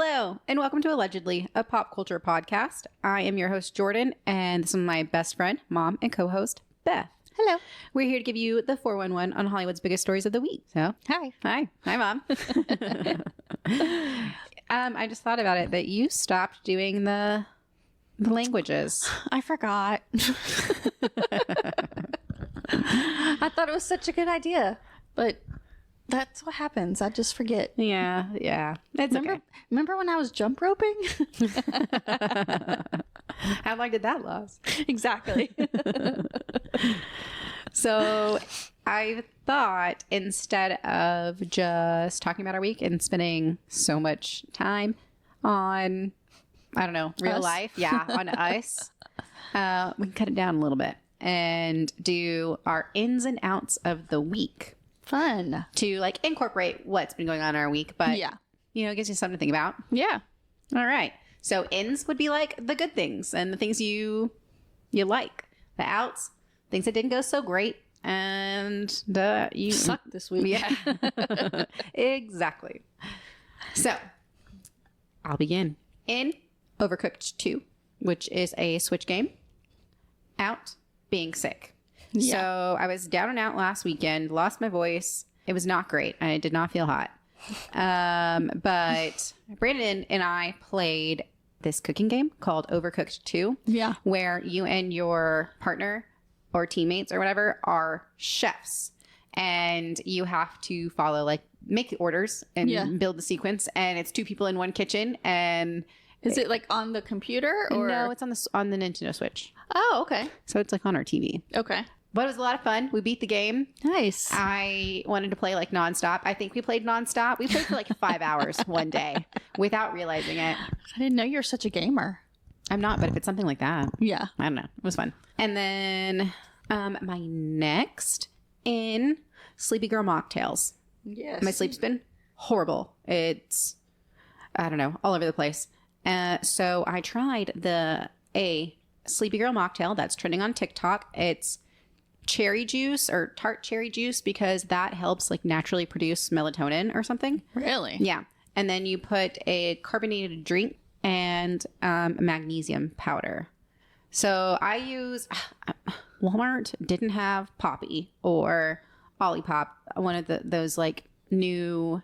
Hello, and welcome to Allegedly, a pop culture podcast. I am your host, Jordan, and this is my best friend, mom, and co-host, Beth. Hello. We're here to give you the 411 on Hollywood's biggest stories of the week. So, Hi. Hi, Mom. I just thought about it that you stopped doing the languages. I forgot. I thought it was such a good idea, but that's what happens. I just forget. Yeah. It's okay. Remember when I was jump roping? How long did that last? Exactly. So I thought instead of just talking about our week and spending so much time on, I don't know, real life. Yeah, on us. We can cut it down a little bit and do our ins and outs of the week. Fun. To like incorporate what's been going on in our week. But, yeah, you know, it gives you something to think about. Yeah. All right. So ins would be like the good things and the things you like. The outs, things that didn't go so great. And you sucked this week. Yeah. Exactly. So I'll begin. In, Overcooked 2, which is a Switch game. Out, being sick. Yeah. So I was down and out last weekend, lost my voice. It was not great. I did not feel hot. But Brandon and I played this cooking game called Overcooked 2. Yeah. Where you and your partner or teammates or whatever are chefs. And you have to follow, like, make the orders and build the sequence. And it's two people in one kitchen. And is it like on the computer or? No, it's on the Nintendo Switch. Oh, okay. So it's like on our TV. Okay. But it was a lot of fun. We beat the game. Nice. I wanted to play like nonstop. I think we played nonstop. We played for like 5 hours one day without realizing it. I didn't know you're such a gamer. I'm not, but if it's something like that. Yeah. I don't know. It was fun. And then my next in Sleepy Girl Mocktails. Yes. My sleep's been horrible. It's, I don't know, all over the place. So I tried a Sleepy Girl Mocktail that's trending on TikTok. It's cherry juice or tart cherry juice because that helps like naturally produce melatonin or something. Really? Yeah. And then you put a carbonated drink and magnesium powder. So I use Walmart didn't have Poppy or Olipop, one of those like new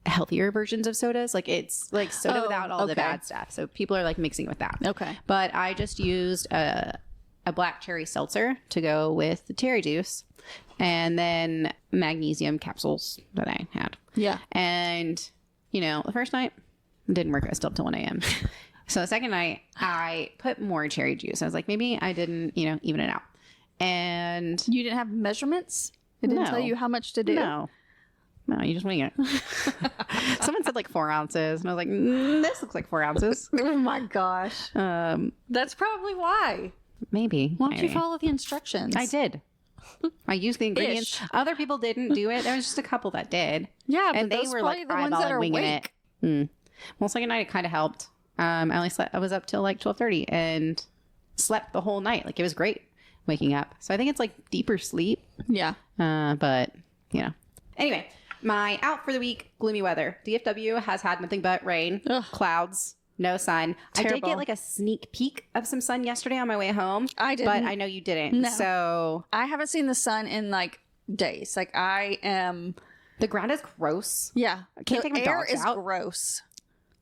healthier versions of sodas. Like it's like soda without all the bad stuff. So people are like mixing it with that. Okay. But I just used a black cherry seltzer to go with the cherry juice and then magnesium capsules that I had. Yeah. And, you know, the first night it didn't work. I was still up till 1 a.m. So the second night I put more cherry juice. I was like, maybe I didn't, you know, even it out. And you didn't have measurements? It didn't tell you how much to do? No, you just wing it. Someone said like 4 ounces. And I was like, this looks like 4 ounces. Oh my gosh. That's probably why. Maybe. Why don't you follow the instructions? I did. I used the ingredients. Other people didn't do it. There was just a couple that did. Yeah, and but they were like the ones that are winging awake. it. Well, second night it kind of helped. I only slept. I was up till like 12:30 and slept the whole night. Like it was great waking up. So I think it's like deeper sleep. Yeah. But you know. Anyway, my out for the week: gloomy weather. DFW has had nothing but rain, clouds. No sun. Terrible. I did get like a sneak peek of some sun yesterday on my way home. I didn't. But I know you didn't. No. So I haven't seen the sun in like days. Like I am. The ground is gross. Yeah. I can't take my dogs out. The air is gross.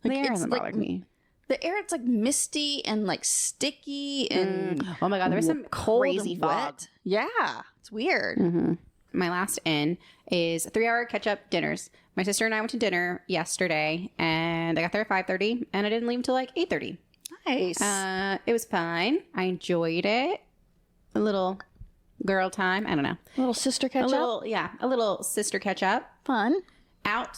Like, the air it's doesn't bother me. The air, it's like misty and like sticky and oh my God, there was some cold crazy and fog. wet. Yeah. It's weird. Mm-hmm. My last in is 3-hour catch-up dinners. My sister and I went to dinner yesterday, and I got there at 5:30, and I didn't leave until like 8:30. Nice. It was fine. I enjoyed it. A little girl time. I don't know. A little sister catch up. A little sister catch up. Fun. Out.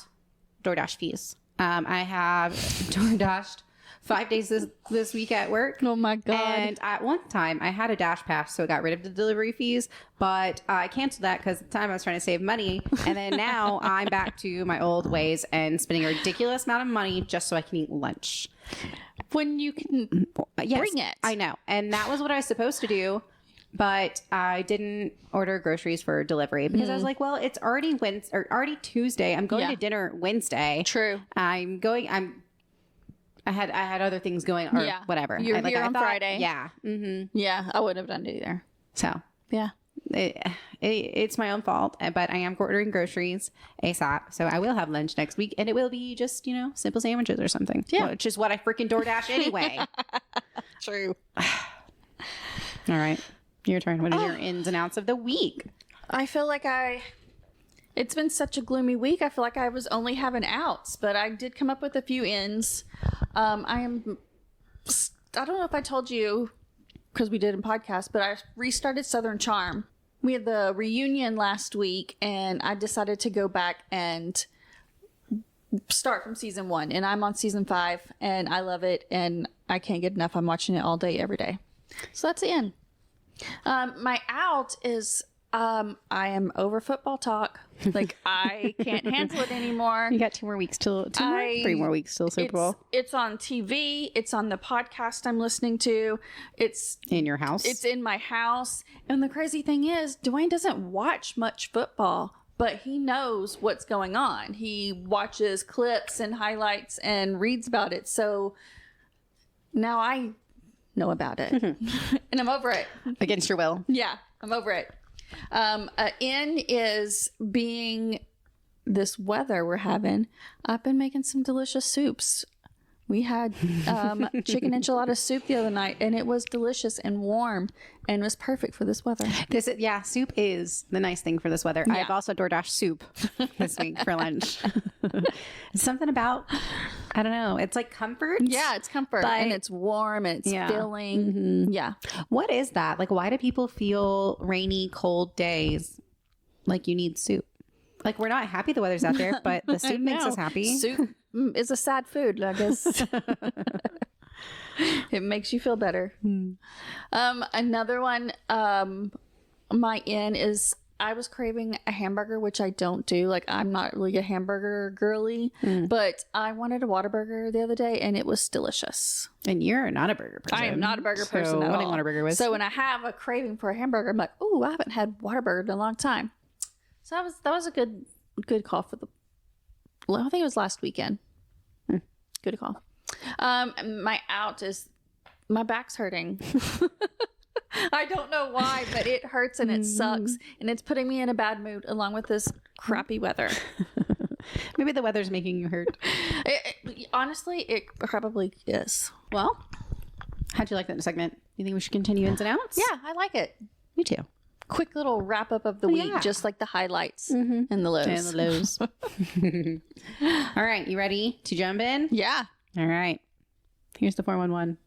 DoorDash fees. I have DoorDashed 5 days this week at work. Oh my God. And at one time I had a Dash Pass, so I got rid of the delivery fees, but I canceled that because at the time I was trying to save money. And then now I'm back to my old ways and spending a ridiculous amount of money just so I can eat lunch. When you can bring it. I know. And that was what I was supposed to do. But I didn't order groceries for delivery because I was like, well, it's already already Tuesday. I'm going to dinner Wednesday. True. I'm I had other things going or whatever. You're here on Friday. Yeah. Mm-hmm. Yeah, I wouldn't have done it either. So yeah. It's my own fault, but I am ordering groceries ASAP. So I will have lunch next week, and it will be just, simple sandwiches or something. Yeah. Which is what I freaking DoorDash anyway. True. All right. Your turn. What are your ins and outs of the week? I feel like it's been such a gloomy week. I feel like I was only having outs, but I did come up with a few ins. I don't know if I told you because we did a podcast, but I restarted Southern Charm. We had the reunion last week, and I decided to go back and start from season 1. And I'm on season 5, and I love it, and I can't get enough. I'm watching it all day, every day. So that's the end. My out is I am over football talk. Like, I can't handle it anymore. You got 3 more weeks till Super Bowl. It's on TV. It's on the podcast I'm listening to. It's in your house. It's in my house. And the crazy thing is, Dwayne doesn't watch much football, but he knows what's going on. He watches clips and highlights and reads about it. So now I know about it. And I'm over it. Against your will. Yeah, I'm over it. In is being this weather we're having. I've been making some delicious soups. We had chicken enchilada soup the other night, and it was delicious and warm and was perfect for this weather. Soup is the nice thing for this weather. Yeah. I've also DoorDash soup this week for lunch. It's something about, I don't know, it's like comfort. Yeah, it's comfort. And it's warm and it's filling. Mm-hmm. Yeah. What is that? Like, why do people feel rainy, cold days like you need soup? Like, we're not happy the weather's out there, but the soup makes us happy. Soup is a sad food, I guess. It makes you feel better. Another one, my in is I was craving a hamburger, which I don't do. Like, I'm not really a hamburger girly, but I wanted a Whataburger the other day, and it was delicious. And you're not a burger person. I am not a burger person at what all. I Whataburger was. So when I have a craving for a hamburger, I'm like, oh, I haven't had Whataburger in a long time. So that was a good call for I think it was last weekend. Good call. My out is my back's hurting. I don't know why, but it hurts and it sucks, and it's putting me in a bad mood along with this crappy weather. Maybe the weather's making you hurt. Honestly, it probably is. Well, how'd you like that segment? You think we should continue ins and outs? Yeah, I like it. Me too. Quick little wrap up of the week, just like the highlights and the lows. And the lows. All right, you ready to jump in? Yeah. All right. Here's the 411.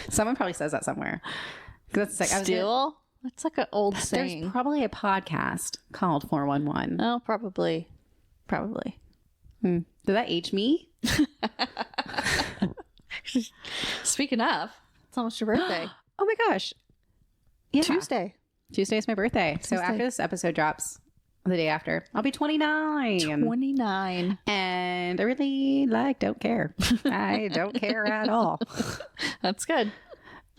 Someone probably says that somewhere. That's like, that's like an old saying. There's probably a podcast called 411. Oh, probably. Did that age me? Speaking of, it's almost your birthday. Oh my gosh. Yeah. Tuesday is my birthday. So after this episode drops, the day after, I'll be 29. 29. And I really don't care. I don't care at all. That's good.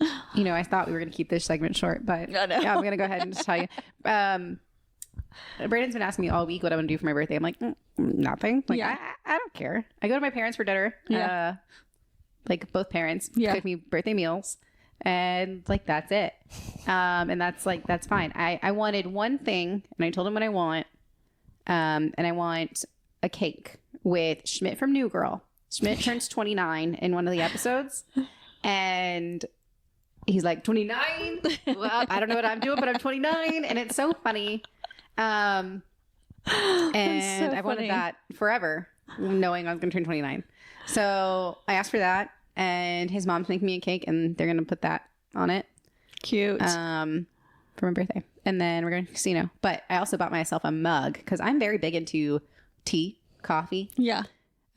I thought we were going to keep this segment short, but yeah, I'm going to go ahead and just tell you. Brandon's been asking me all week what I'm going to do for my birthday. I'm like, nothing. Like, I don't care. I go to my parents for dinner. Yeah. Like both parents cook me birthday meals. And like, that's it. And that's fine. I wanted one thing, and I told him what I want. And I want a cake with Schmidt from New Girl. Schmidt turns 29 in one of the episodes. And he's like, 29? Well, I don't know what I'm doing, but I'm 29. And it's so funny. And I wanted that forever, knowing I was going to turn 29. So I asked for that. And his mom's making me a cake, and they're gonna put that on it. Cute. For my birthday, and then we're going to the casino. But I also bought myself a mug because I'm very big into tea, coffee,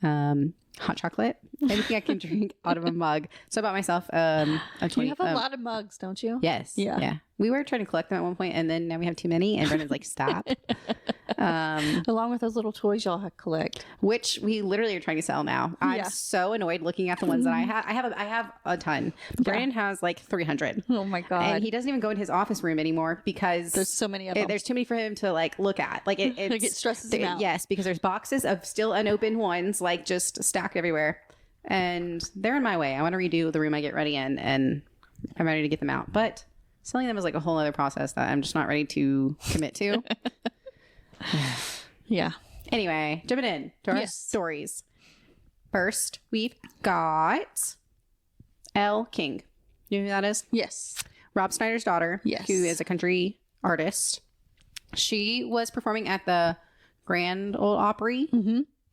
hot chocolate, anything I can drink out of a mug. So I bought myself a 20. You have a lot of mugs, don't you? Yes. Yeah. We were trying to collect them at one point, and then now we have too many. And Brendan's like, stop. Along with those little toys y'all collect, which we literally are trying to sell now. I'm so annoyed looking at the ones that I have. I have a ton. Brandon has like 300. Oh my god! And he doesn't even go in his office room anymore because there's so many of them. There's too many for him to like look at. Like it stresses him out. Yes, because there's boxes of still unopened ones like just stacked everywhere. and they're in my way. I want to redo the room I get ready in, and I'm ready to get them out. But selling them is like a whole other process that I'm just not ready to commit to. Yeah. Anyway, jumping in to our stories. First, we've got Elle King. You know who that is? Yes. Rob Schneider's daughter, Yes. who is a country artist. She was performing at the Grand Ole Opry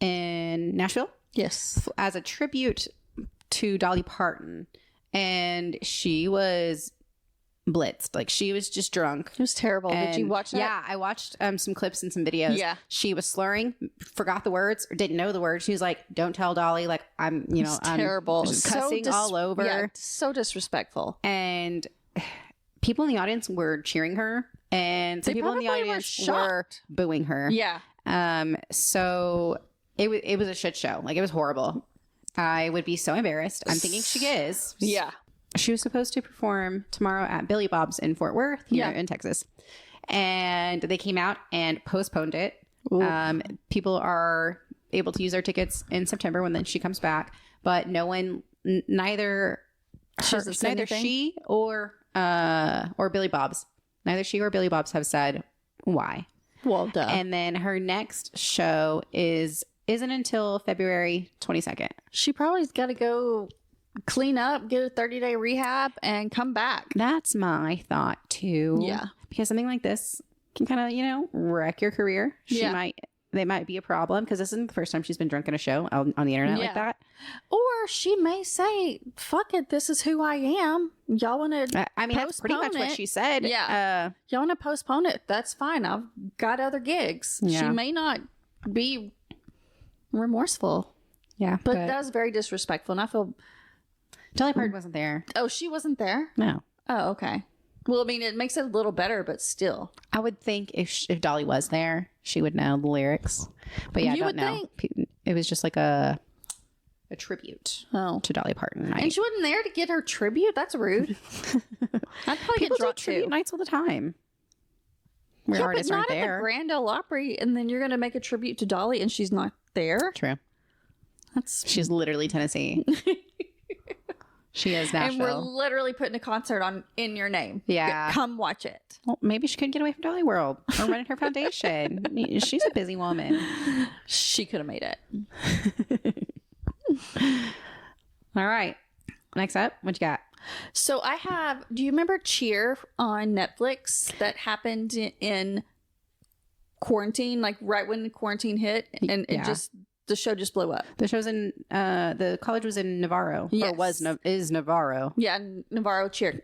in Nashville. Yes. As a tribute to Dolly Parton. And she was blitzed. Like, she was just drunk. It was terrible. Did you watch that? Yeah, I watched some clips and some videos. Yeah. She was slurring, forgot the words, or didn't know the words. She was like, don't tell Dolly, like, I'm terrible. cussing all over. Yeah, so disrespectful. And people in the audience were cheering her, and some people in the audience were booing her. Yeah. So it was a shit show. Like, it was horrible. I would be so embarrassed. I'm thinking she is. Yeah. She was supposed to perform tomorrow at Billy Bob's in Fort Worth, here in Texas. And they came out and postponed it. People are able to use their tickets in September when then she comes back. But no one, neither she or Billy Bob's, neither she or Billy Bob's have said why. Well, duh. And then her next show isn't until February 22nd. She probably's got to go clean up, get a 30-day rehab, and come back. That's my thought too. Yeah. Because something like this can kind of, wreck your career. They might be a problem, because this isn't the first time she's been drunk in a show on the internet like that. Or she may say, fuck it, this is who I am. Y'all want to I mean, that's pretty much what she said. Yeah. Y'all want to postpone it? That's fine. I've got other gigs. Yeah. She may not be remorseful. Yeah. But that was very disrespectful. And I feel... Dolly Parton wasn't there. Oh, she wasn't there? No. Oh, okay. Well, I mean, it makes it a little better, but still. I would think if Dolly was there, she would know the lyrics. But yeah, I don't know. It was just like a tribute to Dolly Parton night. And she wasn't there to get her tribute? That's rude. I'd probably People get drunk do tribute too. nights all the time. Where Yeah, artists but aren't not at there. the Grand Ole Opry, and then you're going to make a tribute to Dolly, and she's not there? True. She's literally Tennessee. She is Nashville. And we're literally putting a concert on in your name. Yeah. Come watch it. Well, maybe she couldn't get away from Dolly World or running her foundation. She's a busy woman. She could have made it. All right. Next up, what you got? So I have, do you remember Cheer on Netflix that happened in quarantine, like right when the quarantine hit, and the show just blew up? The show's in, the college was in Navarro. Yes. Or is Navarro. Yeah, Navarro Cheer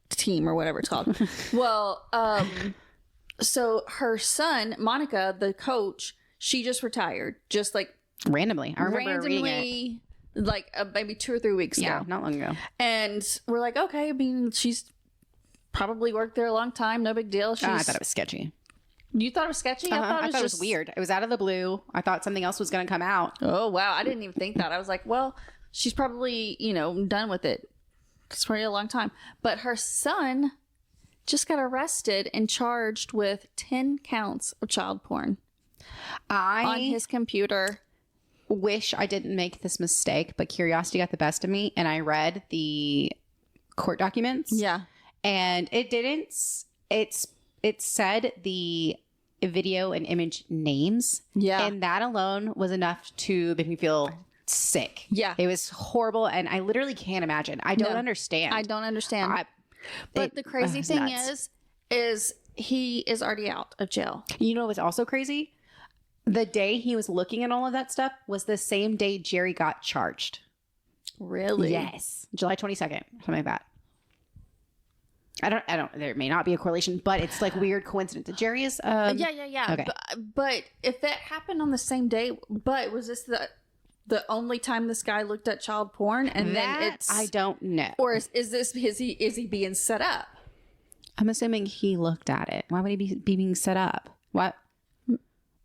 team or whatever it's called. Well, so her son, Monica, the coach, she just retired, just like randomly. I remember reading it. Like maybe 2 or 3 weeks ago. Yeah, not long ago. And we're like, okay, I mean, she's probably worked there a long time. No big deal. I thought it was sketchy. You thought it was sketchy? I thought it was weird. It was out of the blue. I thought something else was going to come out. Oh, wow. I didn't even think that. I was like, well, she's probably, done with it. It's probably a long time. But her son just got arrested and charged with 10 counts of child porn on his computer. Wish I didn't make this mistake, but curiosity got the best of me, and I read the court documents. Yeah. And it didn't, it said the video and image names. Yeah. And that alone was enough to make me feel sick. Yeah. It was horrible, and I literally can't imagine. I don't understand. I don't understand. But the crazy thing nuts. is he is already out of jail. You know what's also crazy? The day he was looking at all of that stuff was the same day Jerry got charged. Really? Yes. July 22nd, something like that. I don't, there may not be a correlation, but it's like weird coincidence. Jerry is, Yeah. Okay. But if that happened on the same day, but was this the only time this guy looked at child porn? And then I don't know. Or is he being set up? I'm assuming he looked at it. Why would he be being set up? What?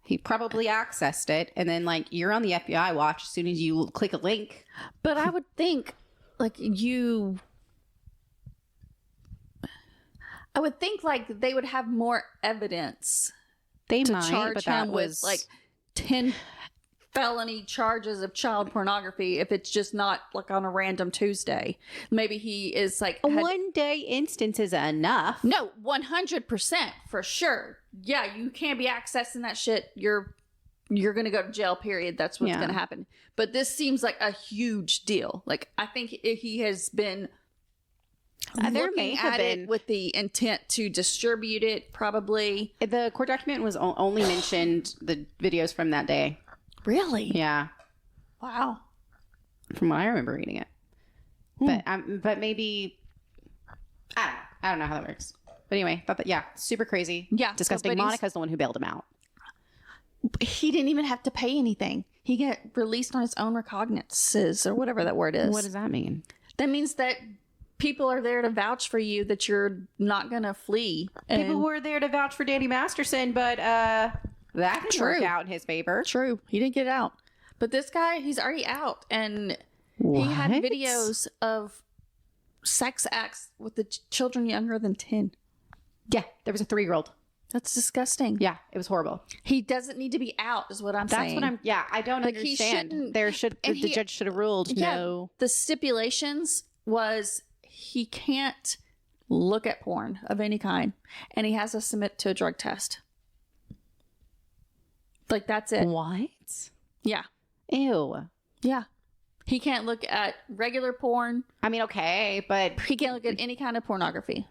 He probably accessed it, and then like you're on the FBI watch as soon as you click a link. But I would think like they would have more evidence They to might, charge but that him was with like 10 felony charges of child pornography if it's just not like on a random Tuesday. Maybe he is like One day instance is enough. No, 100% for sure. Yeah, you can't be accessing that shit. You're going to go to jail, period. That's what's going to happen. But this seems like a huge deal. Like, I think he has been looking at it with the intent to distribute it, probably. The court document was only mentioned the videos from that day. Really? Yeah. Wow. From what I remember reading it. But maybe, I don't know how that works. But anyway, thought that, super crazy. Yeah. Disgusting. Monica's the one who bailed him out. He didn't even have to pay anything. He got released on his own recognizances or whatever that word is. What does that mean? That means that people are there to vouch for you, that you're not going to flee. People were there to vouch for Danny Masterson, but that didn't work out in his favor. True. He didn't get out. But this guy, he's already out. And he had videos of sex acts with the children younger than 10. Yeah, there was a 3-year-old. That's disgusting. Yeah, it was horrible. He doesn't need to be out, is what I'm saying. That's what I don't like, understand. The judge should have ruled no. The stipulations was he can't look at porn of any kind, and he has to submit to a drug test. Like, that's it. What? Yeah. Ew. Yeah. He can't look at regular porn. I mean, okay, but he can't look at any kind of pornography.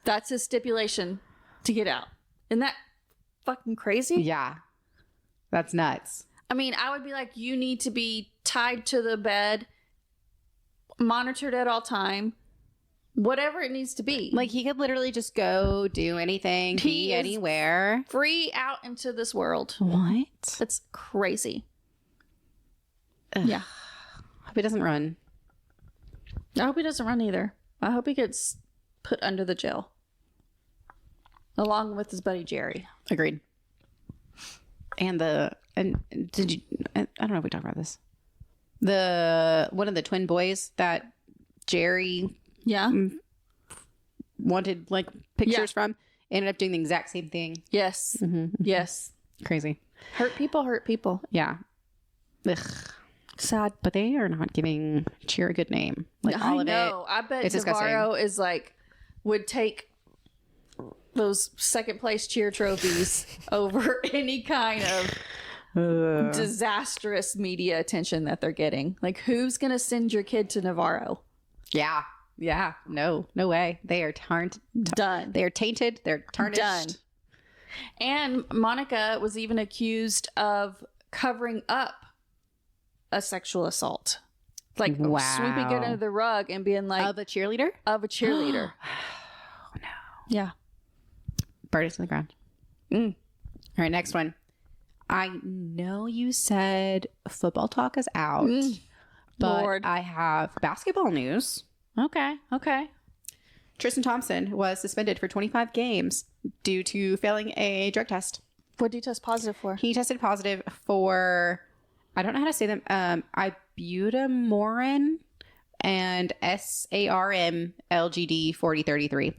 That's his stipulation to get out. Isn't that fucking crazy? Yeah. That's nuts. I mean, I would be like, you need to be tied to the bed, monitored at all time, whatever it needs to be. Like, he could literally just go do anything, be anywhere. Free out into this world. What? That's crazy. Ugh. Yeah. Hope he doesn't run. I hope he doesn't run either. I hope he gets put under the jail. Along with his buddy Jerry. Agreed. And did you, I don't know if we talked about this. One of the twin boys that Jerry wanted like pictures from ended up doing the exact same thing. Yes. Mm-hmm. Yes. Crazy. Hurt people. Yeah. Ugh. Sad. But they are not giving Cheer a good name. Like, all of it. I bet Navarro is like, would take those second place cheer trophies over any kind of disastrous media attention that they're getting. Like, who's going to send your kid to Navarro? Yeah. Yeah. No way. They are done. They are tainted. They're tarnished. Done. And Monica was even accused of covering up a sexual assault. Like, sweeping it under the rug and being like... Of a cheerleader? Of a cheerleader. Oh, no. Yeah. Burn it to the ground. All right, next one. I know you said football talk is out, but Lord. I have basketball news. Okay. Tristan Thompson was suspended for 25 games due to failing a drug test. What did he test positive for? He tested positive for, I don't know how to say them, ibutamoren and SARM LGD 4033.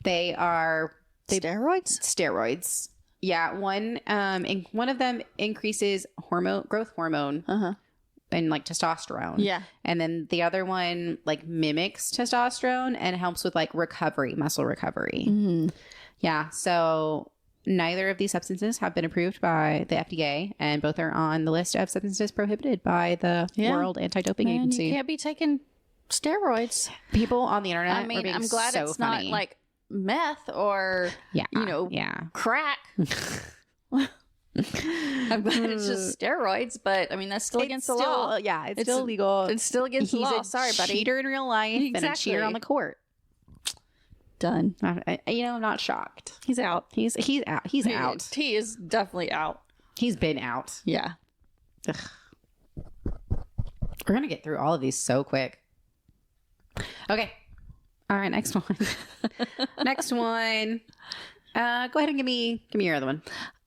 They are steroids. Yeah, one of them increases growth hormone and like testosterone. Yeah, and then the other one like mimics testosterone and helps with like muscle recovery. Mm-hmm. Yeah, so neither of these substances have been approved by the FDA, and both are on the list of substances prohibited by the World Anti-Doping Agency. You can't be taking steroids. People on the internet. I mean, I'm glad it's funny. Not like meth or crack. I'm glad it's just steroids, but I mean that's still against the law. Yeah, it's still illegal. It's still against the law. Sorry, buddy. Cheater in real life and a cheater on the court. Done. I'm not shocked. He's out. He's out. He's out. He is definitely out. He's been out. Yeah. Ugh. We're gonna get through all of these so quick. Okay. All right, next one. Next one. Go ahead and give me your other one.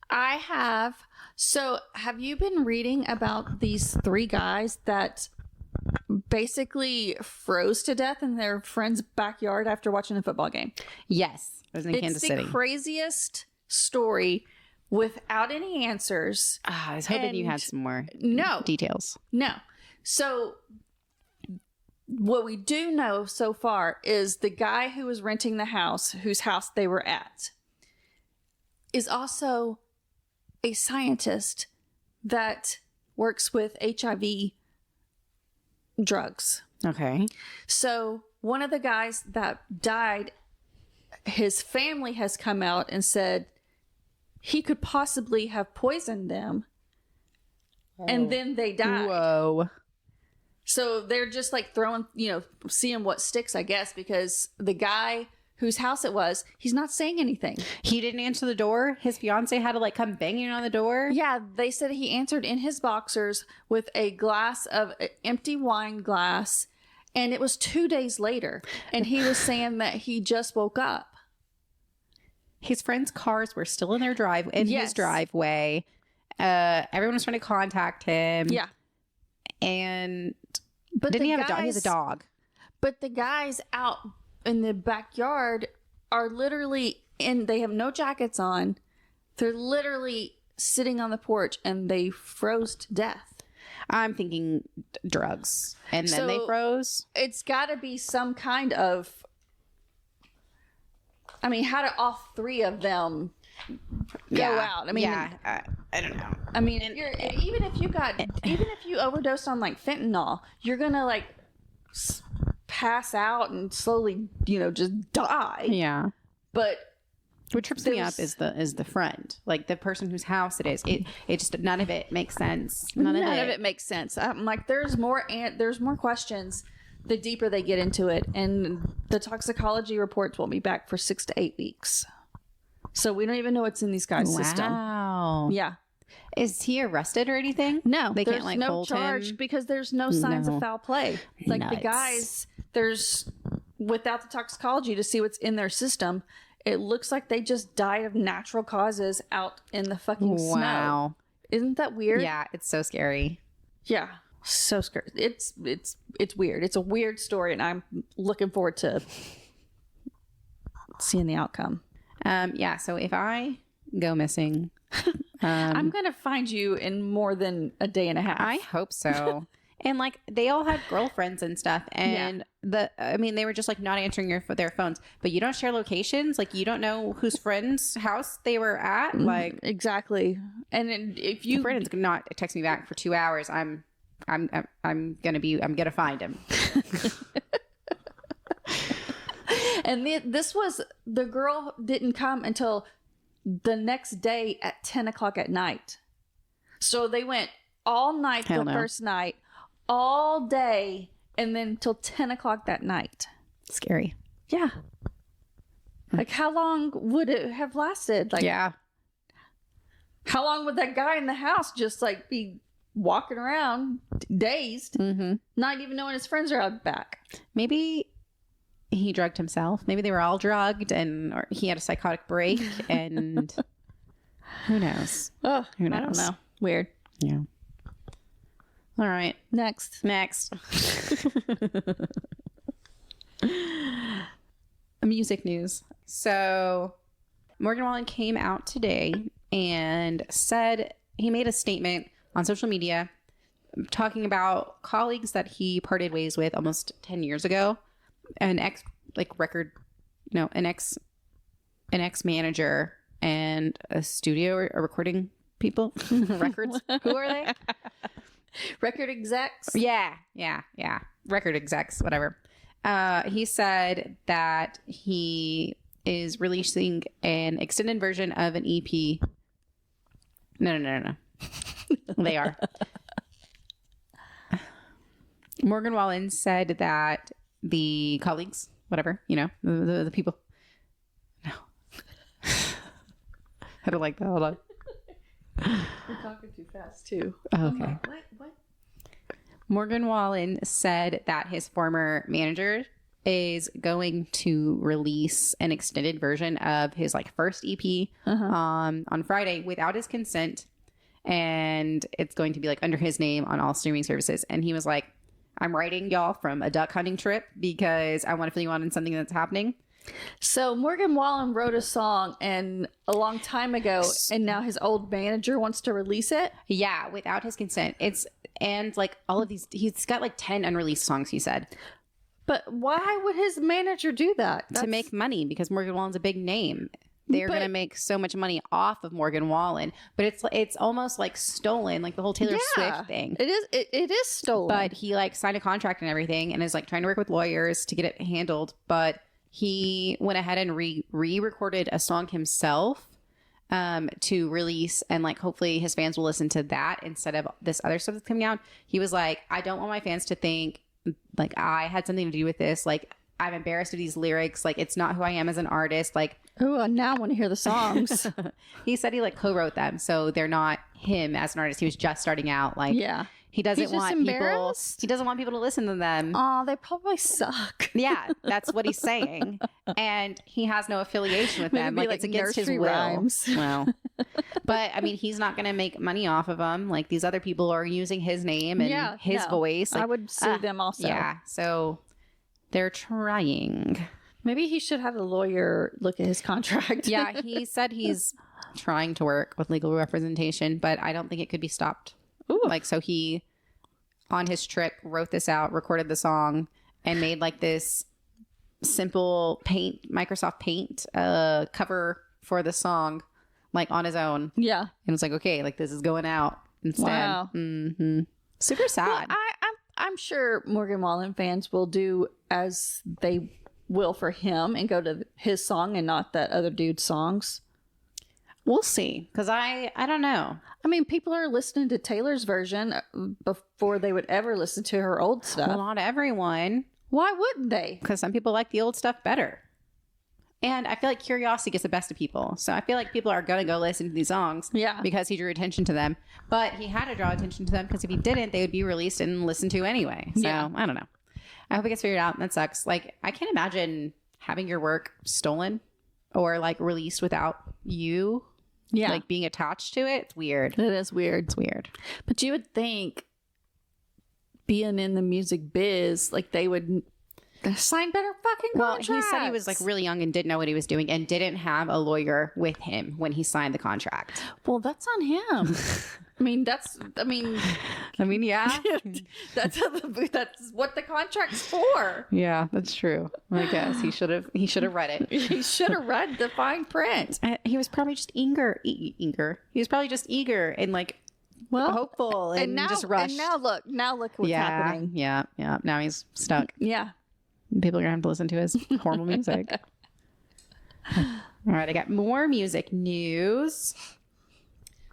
I have. So, have you been reading about these 3 guys that basically froze to death in their friend's backyard after watching a football game? Yes. I was in Kansas City. It's the craziest story. without any answers. I was hoping you had some more details. No. So what we do know so far is the guy who was renting the house, whose house they were at, is also a scientist that works with HIV drugs. Okay. So one of the guys that died, his family has come out and said he could possibly have poisoned them. And then they died. Whoa. So they're just like throwing, seeing what sticks, I guess, because the guy whose house it was, he's not saying anything. He didn't answer the door. His fiance had to like come banging on the door. Yeah, they said he answered in his boxers with a glass of empty wine glass. And it was 2 days later. And he was saying that he just woke up. His friends' cars were still in their his driveway. Everyone was trying to contact him. Yeah. And didn't he have a dog? He has a dog. But the guys out in the backyard are literally they have no jackets on. They're literally sitting on the porch and they froze to death. I'm thinking drugs. And then they froze. It's got to be some kind of... I mean, how do all three of them go out? I mean, I don't know. I mean, even if you overdose on like fentanyl, you're gonna like pass out and slowly, just die. Yeah. But what trips me up is the friend, like the person whose house it is. It just none of it makes sense. None of it makes sense. I'm like, there's more questions. The deeper they get into it, and the toxicology reports won't be back for 6 to 8 weeks. So we don't even know what's in these guys' system. Wow. Yeah. Is he arrested or anything? No, they can't no hold charge him because there's no signs of foul play. Like Nuts. the guys, without the toxicology to see what's in their system, it looks like they just died of natural causes out in the fucking snow. Isn't that weird? Yeah, it's so scary. Yeah. So scary. It's weird. It's a weird story, and I'm looking forward to seeing the outcome. Yeah. So if I go missing, I'm gonna find you in more than a day and a half. I hope so. And like they all had girlfriends and stuff, and they were just like not answering their phones. But you don't share locations. Like you don't know whose friend's house they were at. Like exactly. And if you friend's not text me back for 2 hours, I'm gonna find him. And the girl didn't come until the next day at 10 o'clock at night. So they went all night first night, all day, and then till 10 o'clock that night. Scary. Yeah. Like how long would it have lasted? Like yeah. How long would that guy in the house just like be walking around dazed, not even knowing his friends are out back? Maybe he drugged himself. Maybe they were all drugged or he had a psychotic break and who knows? Oh, who knows? I don't know. Weird. Yeah. All right. Next. Music news. So Morgan Wallen came out today and said he made a statement on social media talking about colleagues that he parted ways with almost 10 years ago. An ex manager and a studio or recording people. Records. Who are they? Record execs. Yeah. Record execs, whatever. He said that he is releasing an extended version of an EP. No. They are. Morgan Wallen said that the colleagues, whatever, the people. No. I don't like that. Hold on. You're talking too fast, too. Oh, okay. What? Morgan Wallen said that his former manager is going to release an extended version of his first EP on Friday without his consent. And it's going to be under his name on all streaming services. And he was like, I'm writing y'all from a duck hunting trip because I want to fill you on something that's happening. So Morgan Wallen wrote a song and a long time ago, and now his old manager wants to release it. Yeah, without his consent. And like all of these, he's got like 10 unreleased songs, he said. But why would his manager do that? To make money, because Morgan Wallen's a big name. They're going to make so much money off of Morgan Wallen, but it's almost like stolen, like the whole Taylor Swift thing. It is stolen. But he like signed a contract and everything, and is like trying to work with lawyers to get it handled. But he went ahead and re-recorded a song himself to release, and like hopefully his fans will listen to that instead of this other stuff that's coming out. He was like, I don't want my fans to think like I had something to do with this. Like, I'm embarrassed of these lyrics. Like, it's not who I am as an artist. Like, oh, I now want to hear the songs. He said he like co-wrote them, so they're not him as an artist. He was just starting out. Like, yeah, he doesn't want people. He doesn't want people to listen to them. Oh, they probably suck. Yeah, that's what he's saying, and he has no affiliation with them. Like, it's against his will. Rhymes. Well, but I mean, he's not going to make money off of them. Like, these other people are using his name and his voice. Like, I would sue them also. Yeah, so they're trying. Maybe he should have a lawyer look at his contract. Yeah, he said he's trying to work with legal representation, but I don't think it could be stopped. Ooh. Like, so he, on his trip, wrote this out, recorded the song, and made like this simple Microsoft Paint cover for the song, like on his own. Yeah. And it's like, okay, like this is going out instead. Wow. Mm-hmm. Super sad. Well, I'm sure Morgan Wallen fans will do as they will for him and go to his song and not that other dude's songs. We'll see, because I don't know. I mean, people are listening to Taylor's version before they would ever listen to her old stuff. Well, not everyone. Why wouldn't they? Because some people like the old stuff better. And I feel like curiosity gets the best of people. So I feel like people are going to go listen to these songs because he drew attention to them. But he had to draw attention to them because if he didn't, they would be released and listened to anyway. So I don't know. I hope it gets figured out. That sucks. Like, I can't imagine having your work stolen or like released without you like being attached to it. It's weird. It is weird. It's weird. But you would think being in the music biz, like they would sign better fucking contracts. Well, he said he was like really young and didn't know what he was doing and didn't have a lawyer with him when he signed the contract. Well, that's on him. I mean, yeah. That's what the contract's for. Yeah, that's true. I guess he should have read it. He should have read the fine print. He was probably just eager. He was probably just eager and like hopeful and now, just rushed. And now look what's happening. Yeah. Now he's stuck. Yeah. People are gonna have to listen to his horrible music. All right, I got more music news.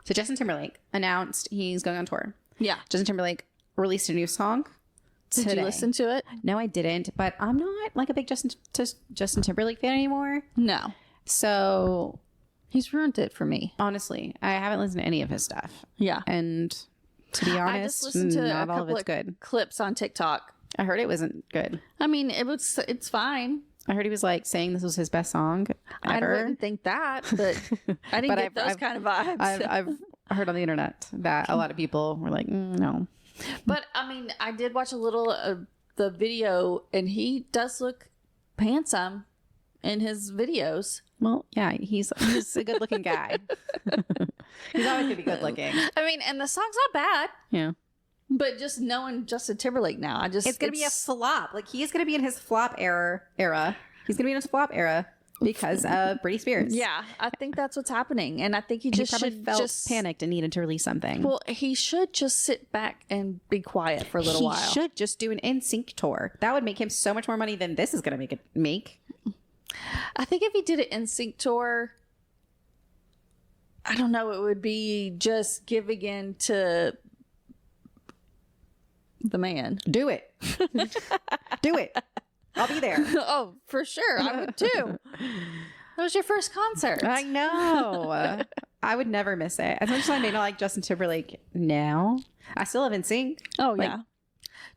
So Justin Timberlake announced he's going on tour. Yeah. Justin Timberlake released a new song today. Did you listen to it? No, I didn't. But I'm not like a big Justin Timberlake fan anymore. No. So he's ruined it for me. Honestly, I haven't listened to any of his stuff. Yeah. And to be honest, I just listened to not a all of couple it's good. Clips on TikTok. I heard it wasn't good. I mean, it's fine. I heard he was like saying this was his best song ever. I wouldn't think that, but I didn't get those kind of vibes. I've heard on the internet that a lot of people were like, no. But I mean, I did watch a little of the video, and he does look handsome in his videos. Well, yeah, he's a good looking guy. He's always gonna be good looking. I mean, and the song's not bad. Yeah. But just knowing Justin Timberlake now, it's going to be a flop. Like, he's going to be in his flop era. He's going to be in his flop era because of Britney Spears. Yeah, I think that's what's happening. And I think he should felt panicked and needed to release something. Well, he should just sit back and be quiet for a little while. He should just do an NSYNC tour. That would make him so much more money than this is going to make. I think if he did an NSYNC tour, I don't know, it would be just giving in to the man. Do it. Do it. I'll be there. Oh, for sure. I would too. That was your first concert. I know. I would never miss it. As much as I may not like Justin Timberlake now, I still have NSYNC. Oh, yeah.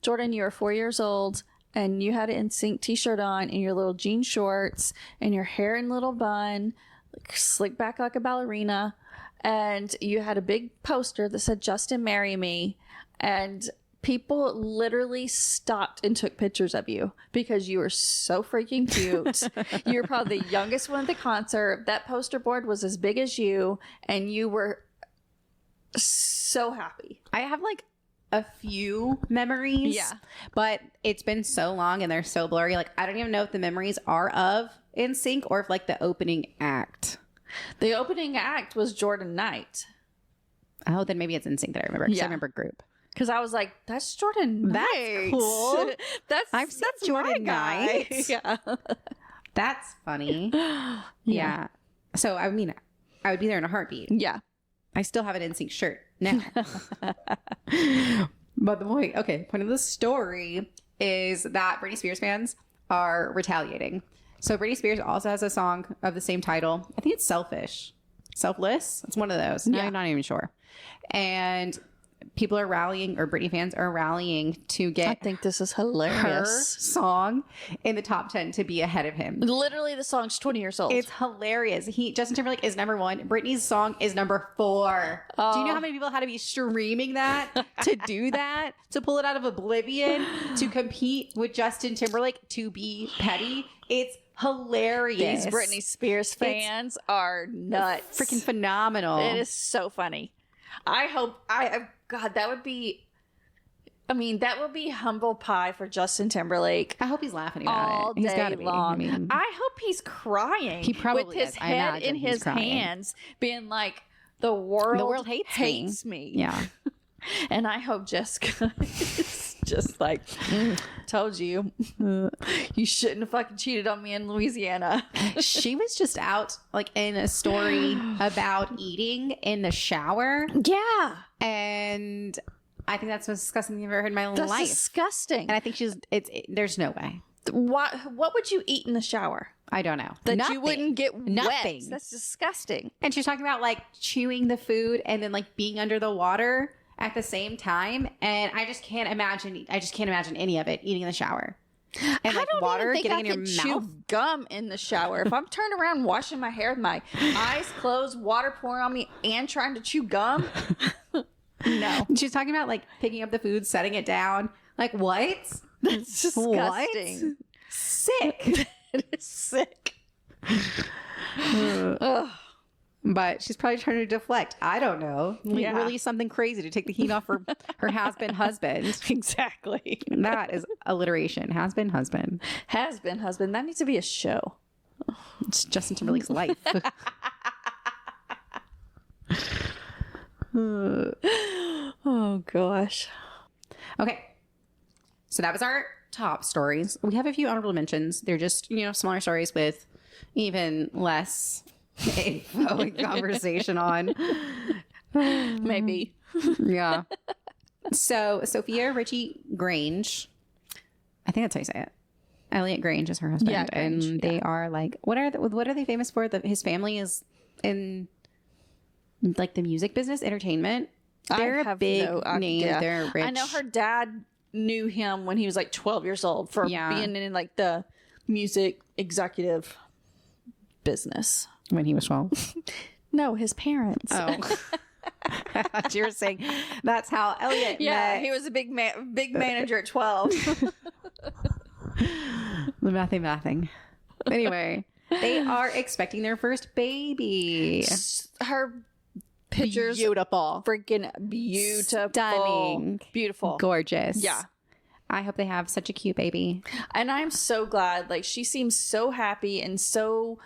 Jordan, you were 4 years old and you had an NSYNC t-shirt on and your little jean shorts and your hair in a little bun, like, slicked back like a ballerina. And you had a big poster that said, Justin, marry me. And people literally stopped and took pictures of you because you were so freaking cute. You were probably the youngest one at the concert. That poster board was as big as you, and you were so happy. I have like a few memories. Yeah. But it's been so long and they're so blurry. Like, I don't even know if the memories are of NSYNC or if like the opening act. The opening act was Jordan Knight. Oh, then maybe it's NSYNC that I remember. Because I remember group. Because I was like, that's Jordan Knight. That's cool. That's Jordan Knight. Yeah. That's funny. Yeah. So, I mean, I would be there in a heartbeat. Yeah. I still have an NSYNC shirt now. But the point of the story is that Britney Spears fans are retaliating. So Britney Spears also has a song of the same title. I think it's Selfish. Selfless? It's one of those. Yeah. I'm not even sure. And people are rallying, or Britney fans are rallying to get I think this is hilarious. her song in the top 10 to be ahead of him. Literally, the song's 20 years old. It's hilarious. Justin Timberlake is number 1. Britney's song is number 4. Oh. Do you know how many people had to be streaming that to do that? To pull it out of oblivion, to compete with Justin Timberlake, to be petty? It's hilarious. These Britney Spears fans are nuts. Freaking phenomenal. It is so funny. God, that would be, that would be humble pie for Justin Timberlake. I hope he's laughing about all it. He's day gotta be. long. I hope he's crying. He probably with his is. I head imagine in he's his crying. hands, being like, the world hates me. Yeah. And I hope Jessica is just like, told you, you shouldn't have fucking cheated on me in Louisiana. She was just out like in a story about eating in the shower. Yeah. And I think that's the most disgusting thing I've ever heard in my That's life. disgusting. And I think there's no way. What would you eat in the shower? I don't know. That you wouldn't get Nothing. wet. That's disgusting. And she's talking about like chewing the food and then like being under the water at the same time. And I just can't imagine any of it eating in the shower. And like water getting in your mouth. Chew gum in the shower. If I'm turned around washing my hair with my eyes closed, water pouring on me, and trying to chew gum, no. She's talking about like picking up the food, setting it down. Like what? That's disgusting. What? Sick. It is sick. But she's probably trying to deflect. I don't know. Like, release something crazy to take the heat off her has-been husband. Exactly. That is alliteration. Has-been husband. Has-been husband. That needs to be a show. It's Justin Timberlake's life. Oh, gosh. Okay. So that was our top stories. We have a few honorable mentions. They're just, smaller stories with even less info and conversation on. Maybe. Yeah. So Sophia Richie Grange, I think that's how you say it. Elliot Grange is her husband. Yeah, Grange, and they are like, what are they famous for? His family is in like the music business, entertainment. They're a big name. They're rich. I know her dad knew him when he was like 12 years old for being in like the music executive business. When he was 12? No, his parents. Oh. I thought you were saying that's how Elliot met. He was a big manager at 12. The mathing. Anyway, they are expecting their first baby. Her pictures, beautiful, freaking beautiful, stunning, beautiful, gorgeous. Yeah, I hope they have such a cute baby. And I'm so glad. Like, she seems so happy and so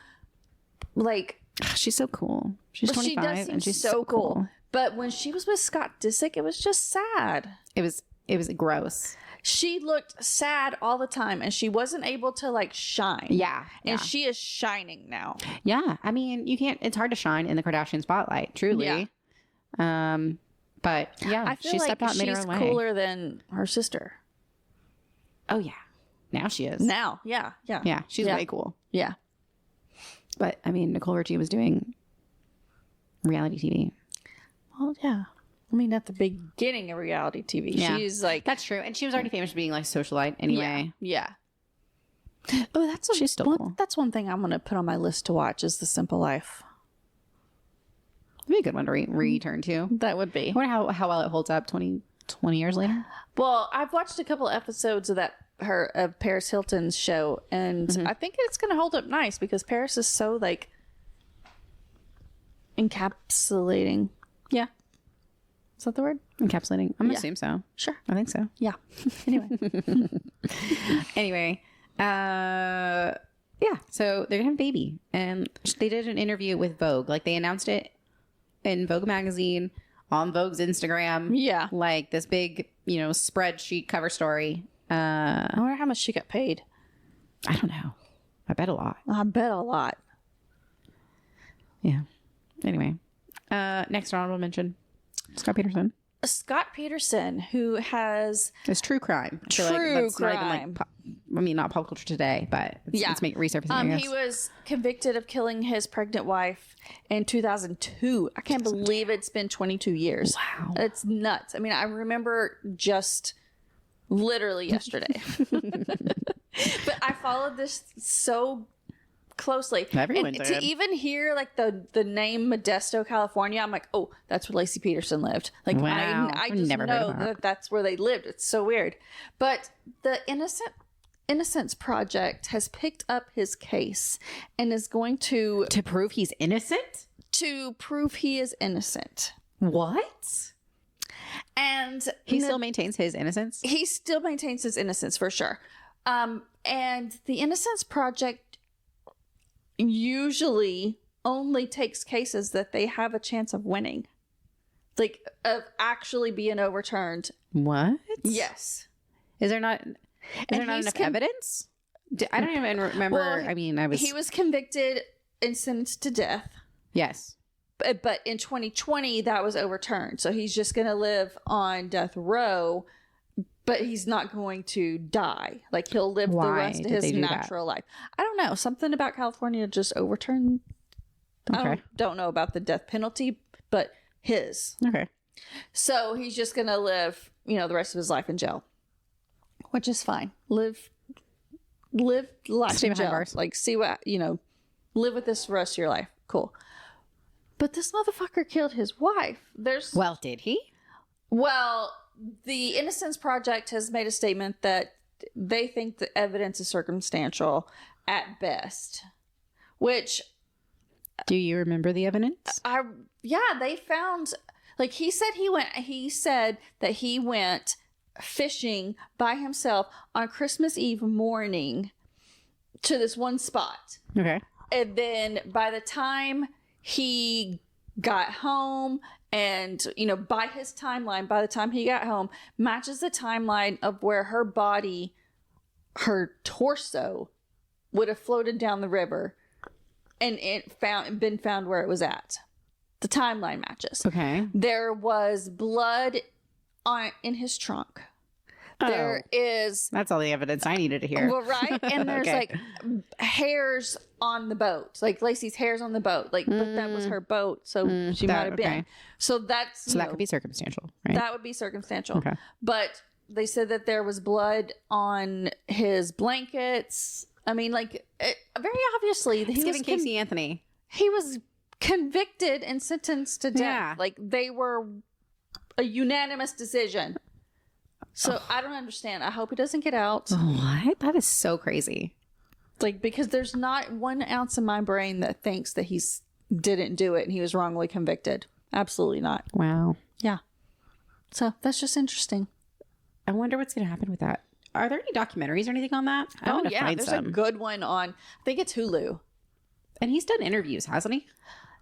like she's so cool. She's 25 she does seem and she's so cool. But when she was with Scott Disick, it was just sad. It was gross. She looked sad all the time, and she wasn't able to like shine. Yeah. And she is shining now. Yeah. I mean, it's hard to shine in the Kardashian spotlight, truly. Yeah. But yeah, I feel she like stepped out and made her she's own way. cooler than her sister. Oh yeah. Now she is. Now. Yeah. Yeah. She's way cool. Yeah. But I mean, Nicole Richie was doing reality TV. Well, yeah. I mean, at the beginning of reality TV, she's like, that's true, and she was already famous for being like socialite anyway. Yeah. Oh, she's still cool. That's one thing I'm going to put on my list to watch is The Simple Life. It'd be a good one to return to. That would be. I wonder how well it holds up 20 20 years later? Well, I've watched a couple episodes of of Paris Hilton's show, and I think it's going to hold up nice because Paris is so like encapsulating. Yeah. Is that the word? Encapsulating. I'm going to assume so. Sure. I think so. Yeah. Anyway. Yeah. So they're going to have a baby. And they did an interview with Vogue. Like they announced it in Vogue magazine, on Vogue's Instagram. Yeah. Like this big, spreadsheet cover story. I wonder how much she got paid. I don't know. I bet a lot. I bet a lot. Yeah. Anyway. Next honorable mention. Scott Peterson. Scott Peterson, who has... It's true crime. True crime. Not pop culture today, but it's resurfacing, I guess. He was convicted of killing his pregnant wife in 2002. I can't believe it's been 22 years. Wow. It's nuts. I mean, I remember just literally yesterday. But I followed this so closely. Everyone and did. To even hear like the name Modesto, California, I'm like, oh, that's where Lacey Peterson lived. Like, wow. I just never heard know of that. that's where they lived. It's so weird. But the Innocence Project has picked up his case and is going to prove he's innocent? To prove he is innocent. What? And he still maintains his innocence? He still maintains his innocence for sure. And the Innocence Project usually only takes cases that they have a chance of winning. Like, of actually being overturned. What? Yes. Is there not enough evidence? I don't even remember. Well, he was convicted and sentenced to death. Yes. But in 2020, that was overturned. So he's just going to live on death row, but he's not going to die. Like, he'll live the rest of his natural life. I don't know. Something about California just overturned. Okay. I don't know about the death penalty, but his. Okay. So he's just going to live, the rest of his life in jail, which is fine. Live life in jail. Bars. Like, see what, live with this for the rest of your life. Cool. But this motherfucker killed his wife. Well, did he? Well, the Innocence Project has made a statement that they think the evidence is circumstantial at best. Which... Do you remember the evidence? They found... Like, he said that he went fishing by himself on Christmas Eve morning to this one spot. Okay. And then by the time he got home and, by his timeline, by the time he got home, matches the timeline of where her body, her torso, would have floated down the river and been found where it was at. The timeline matches. Okay. There was blood in his trunk. There is... That's all the evidence I needed to hear. Well, right? And there's like hairs on the boat. Like Lacey's hairs on the boat. Like, but that was her boat. So she might have been. Okay. So that's... So that could be circumstantial, right? That would be circumstantial. Okay. But they said that there was blood on his blankets. I mean, like, very obviously... He was Casey Anthony. He was convicted and sentenced to death. Yeah. Like, they were a unanimous decision. So I don't understand. I hope he doesn't get out. What? That is so crazy. Like, because there's not 1 ounce in my brain that thinks that he didn't do it and he was wrongly convicted. Absolutely not. Wow. Yeah. So that's just interesting. I wonder what's going to happen with that. Are there any documentaries or anything on that? There's a good one on, I think it's Hulu. And he's done interviews, hasn't he?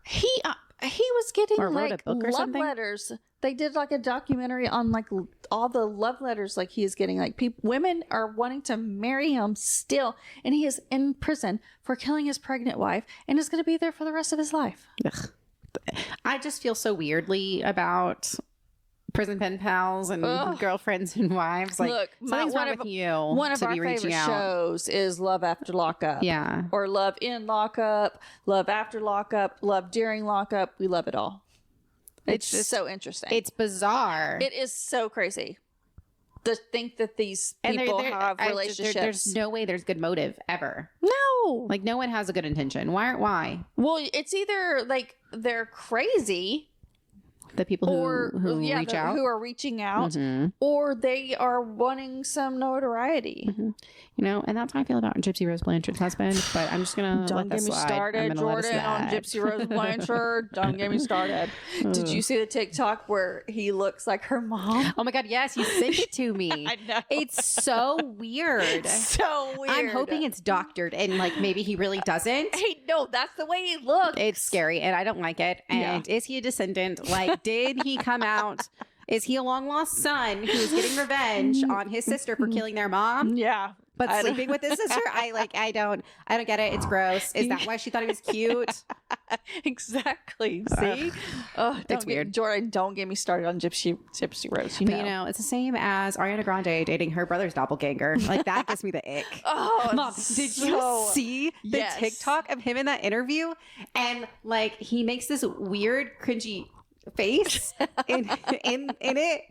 He was getting like love letters. They did like a documentary on like all the love letters like he is getting. Like women are wanting to marry him still, and he is in prison for killing his pregnant wife, and is going to be there for the rest of his life. Ugh. I just feel so weirdly about prison pen pals and girlfriends and wives. Like, look, something's wrong with you. One of our favorite shows is Love After Lockup. Yeah. Or Love in Lockup, Love After Lockup, Love During Lockup. We love it all. It's just so interesting. It's bizarre. It is so crazy to think that these people have relationships. There's no way there's good motive ever. No. Like, no one has a good intention. Why? Well, it's either like they're crazy The people who reach out. who are reaching out, Mm-hmm. or they are wanting some notoriety. Mm-hmm. You know, and that's how I feel about Gypsy Rose Blanchard's husband. But I'm just gonna Don't let that get me slide. I'm started, gonna let it Jordan, on slide. Gypsy Rose Blanchard. Don't get me started. Did you see the TikTok where he looks like her mom? Oh my God, yes, you sent it to me. I know. It's so weird. So weird. I'm hoping it's doctored and like maybe he really doesn't. Hey, no, that's the way he looks. It's scary and I don't like it. And is he a descendant? Like, did he come out? Is he a long lost son who's getting revenge on his sister for killing their mom? Yeah. But sleeping with his sister? I don't get it. It's gross. Is that why she thought he was cute? Exactly. See? It's weird. Jordan, don't get me started on Gypsy Rose. But you know, it's the same as Ariana Grande dating her brother's doppelganger. Like that gives me the ick. Oh, Mom, did you see the TikTok of him in that interview? And like he makes this weird, cringy face in it.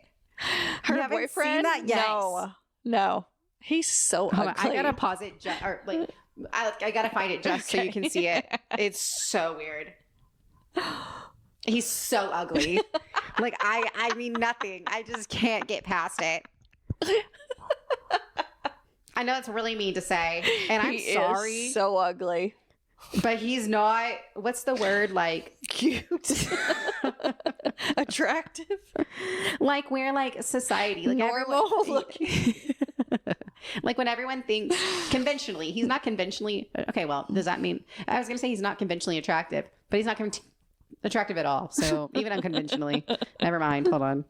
Her boyfriend? Seen that? Yes. No. He's so ugly. I gotta pause it, or like I gotta find it just so you can see it. It's so weird. He's so ugly. Like I mean nothing. I just can't get past it. I know it's really mean to say, and I'm sorry. Is so ugly. But he's not, what's the word, like cute, attractive, like we're like society, like normal looking. Like when everyone thinks conventionally, he's not conventionally okay. Well, does that mean I was gonna say he's not conventionally attractive, but he's not attractive at all. So even unconventionally, never mind. Hold on.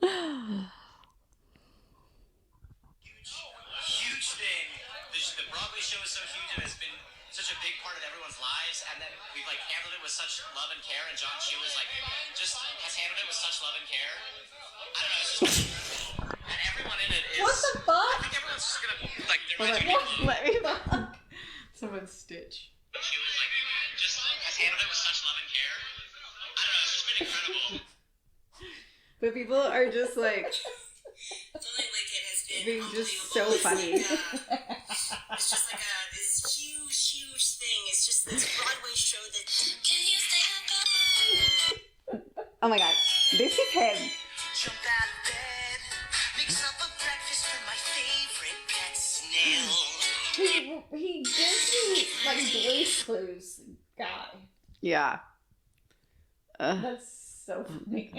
Huge thing. The Broadway show is so huge and it's been such a big part of everyone's lives, and then we've like handled it with such love and care, and John Chu is like just has handled it with such love and care. I don't know, it's just and everyone in it is. What the fuck? I think everyone's just gonna like. Let me look. Someone stitch. She was like just has handled it with such love and care. I don't know, it's just been incredible. But people are just like Something like it has been being just so funny. It's just like this huge thing. It's just this Broadway show that. Can you stay up? Oh my God, this is him. Jump out of bed, mix up a breakfast for my favorite pet snail. He gives me like Blue's Clues guy. Yeah. That's so funny.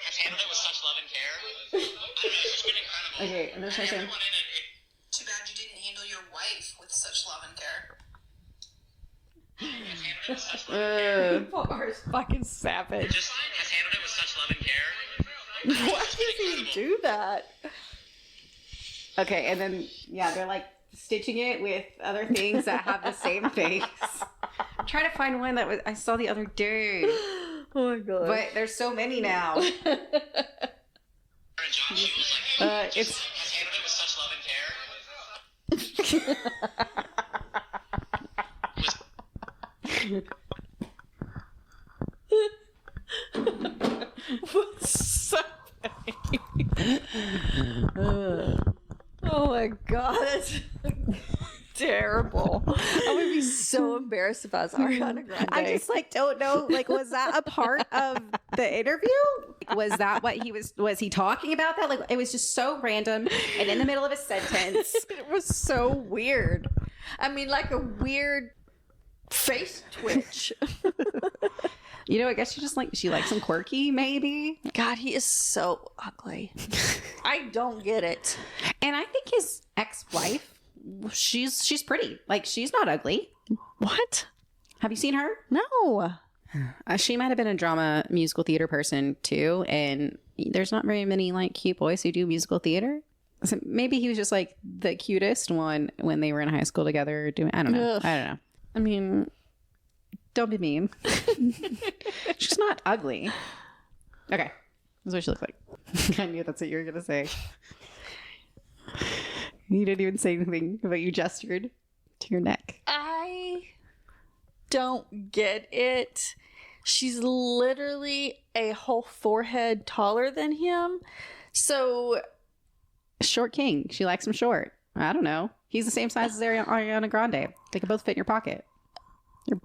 Has handled it with such love and care. I don't know, it's just been incredible. Okay, and this And person. everyone in it. Too bad you didn't handle your wife with such love and care. Has handled it with such love and care. Paul is fucking savage. Just has handled it with such love and care. Why does he do that? Okay, and then yeah, they're like stitching it with other things that have the same face. I'm trying to find one that I saw the other day, Oh my god. but there's so many now. And John Chu was like, It's has handled it with such love and care. What's so Oh my god, that's terrible. I'm gonna be so embarrassed if I was Ariana Grande. I just like don't know. Like, was that a part of the interview? Was that what he was he talking about that? Like, it was just so random and in the middle of a sentence. It was so weird. I mean, like a weird face twitch. You know, I guess she likes him quirky, maybe. God, he is so ugly. I don't get it. And I think his ex-wife, she's pretty. Like, she's not ugly. What? Have you seen her? No. She might have been a drama musical theater person too, and there's not very many like cute boys who do musical theater. So maybe he was just like the cutest one when they were in high school together doing. I don't know. Ugh. I don't know. I mean, don't be mean. She's not ugly. Okay, that's what she looks like. I knew that's what you were gonna say. You didn't even say anything, but you gestured to your neck. I don't get it. She's literally a whole forehead taller than him. So Short king. She likes him short. I don't know. He's the same size as Ariana Grande. They could both fit in your pocket.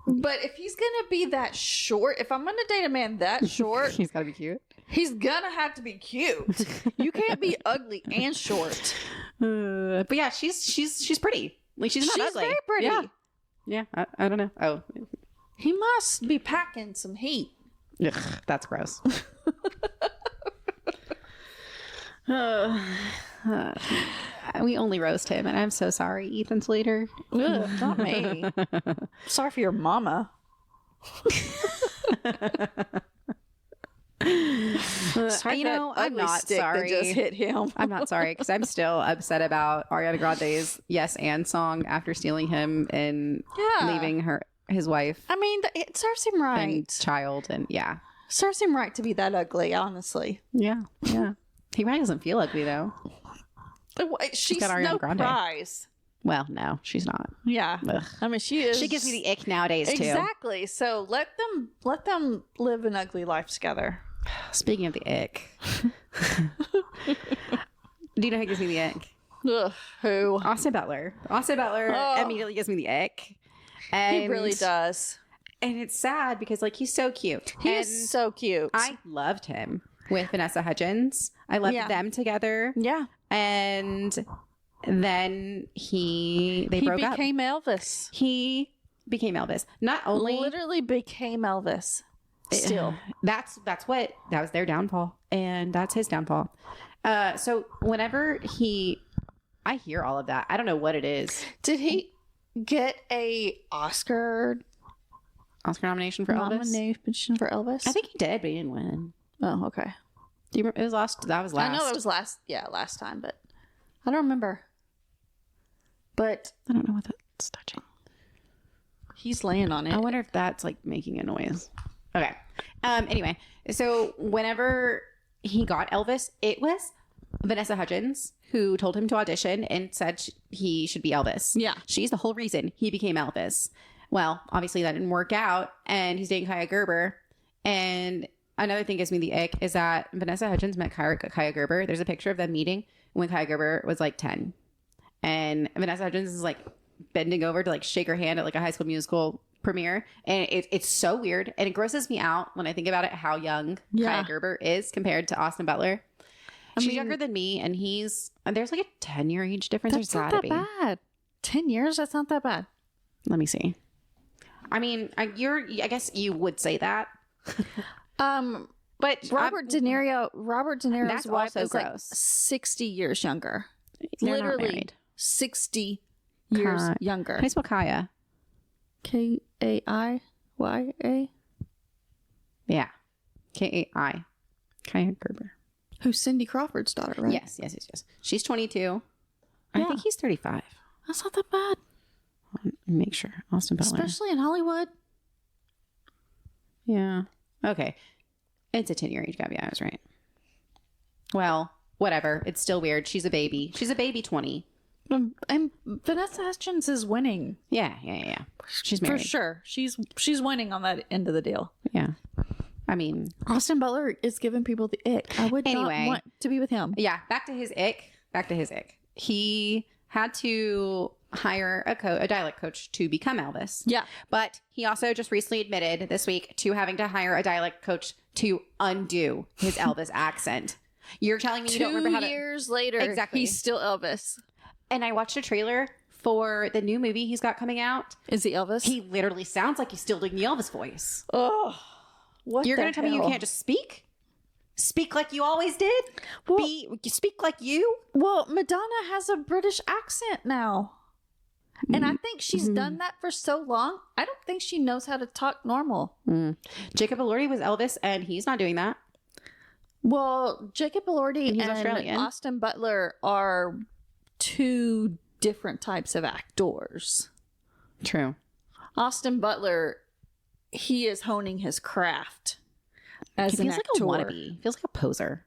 But if he's gonna be that short, if I'm gonna date a man that short, He's got to be cute. he's gonna have to be cute. You can't be ugly and short. But yeah, she's pretty. Like she's not She's ugly. very pretty. Yeah. Yeah, I don't know. Oh, He must be packing some heat. ugh, that's gross. We only roast him, and I'm so sorry, Ethan Slater. Ugh, not me. Sorry for your mama. Sorry You for that know, I'm ugly not stick sorry. that just hit him. I'm not sorry because I'm still upset about Ariana Grande's "Yes and" song after stealing him and Yeah. leaving his wife I mean, it serves him right. and child, and yeah, Serves him right to be that ugly, honestly. yeah. He probably doesn't feel ugly though. She's got Ariana no Grande. prize. Well, no, she's not. Yeah. Ugh. I mean, she is. She gives me the ick nowadays too. Exactly. So let them live an ugly life together. Speaking of the ick, do you know who gives me the ick? Ugh, who? Austin Butler. Austin Butler Oh. immediately gives me the ick. And, He really does. And it's sad because like he's so cute. He and is so cute. I loved him with Vanessa Hudgens. I loved Yeah. them together. yeah. And then they broke up. He became Elvis. He became Elvis. Not only Literally became Elvis. Still. that was their downfall, and that's his downfall. So whenever I hear all of that, I don't know what it is. Did he get a Oscar Oscar nomination for Elvis? nomination for Elvis? I think he did, but he didn't win. Oh, okay. Do you remember? It was last. That was last. I know it was last time, but I don't remember. But I don't know what that's touching. he's laying on it. I wonder if that's like making a noise. Okay. Anyway, so whenever he got Elvis, it was Vanessa Hudgens who told him to audition and said he should be Elvis. Yeah. She's the whole reason he became Elvis. Well, obviously that didn't work out, and he's dating Kaya Gerber. And another thing gives me the ick is that Vanessa Hudgens met Kaya Gerber. There's a picture of them meeting when Kaya Gerber was like 10. And Vanessa Hudgens is like bending over to like shake her hand at like a High School Musical premiere, and it's so weird, and it grosses me out when I think about it how young Kaya Gerber is compared to Austin Butler. She's younger than me, and there's like a 10-year age difference. That's There's not gotta that be. bad. 10 years? That's not that bad. Let me see. I mean, I guess you would say that, but Robert De Niro's That's wife also is like gross. 60 years younger. They're not Literally married. 60 years younger. How do you spell Kaya? Kaiya? Yeah, Kai. Kaya Gerber. Who's Cindy Crawford's daughter, right? Yes. She's 22. I Yeah. think he's 35. That's not that bad. Make sure. Austin Butler. Especially in Hollywood. Yeah. Okay. It's a 10-year age gap. Yeah, I was right. Well, whatever. It's still weird. She's a baby. She's a baby 20. And Vanessa Hudgens is winning. Yeah. She's married. For sure. She's winning on that end of the deal. Yeah. I mean, Austin Butler is giving people the ick. I would Anyway. not want to be with him. yeah, back to his ick. He had to hire a dialect coach to become Elvis. Yeah. But he also just recently admitted this week to having to hire a dialect coach to undo his Elvis accent. You're telling me you don't remember how 2 to... years later, Exactly. he's still Elvis. And I watched a trailer for the new movie he's got coming out. Is he Elvis? He literally sounds like he's still doing the Elvis voice. Oh, what You're going to tell me you hell? can't just speak? Speak like you always did? Well- Speak like you? Well, Madonna has a British accent now. And I think she's Mm-hmm. done that for so long. I don't think she knows how to talk normal. Jacob Elordi was Elvis, and he's not doing that. Well, Jacob Elordi He's and Australian. Austin Butler are two different types of actors. True. Austin Butler, he is honing his craft as He an feels like actor. a wannabe. Feels like a poser.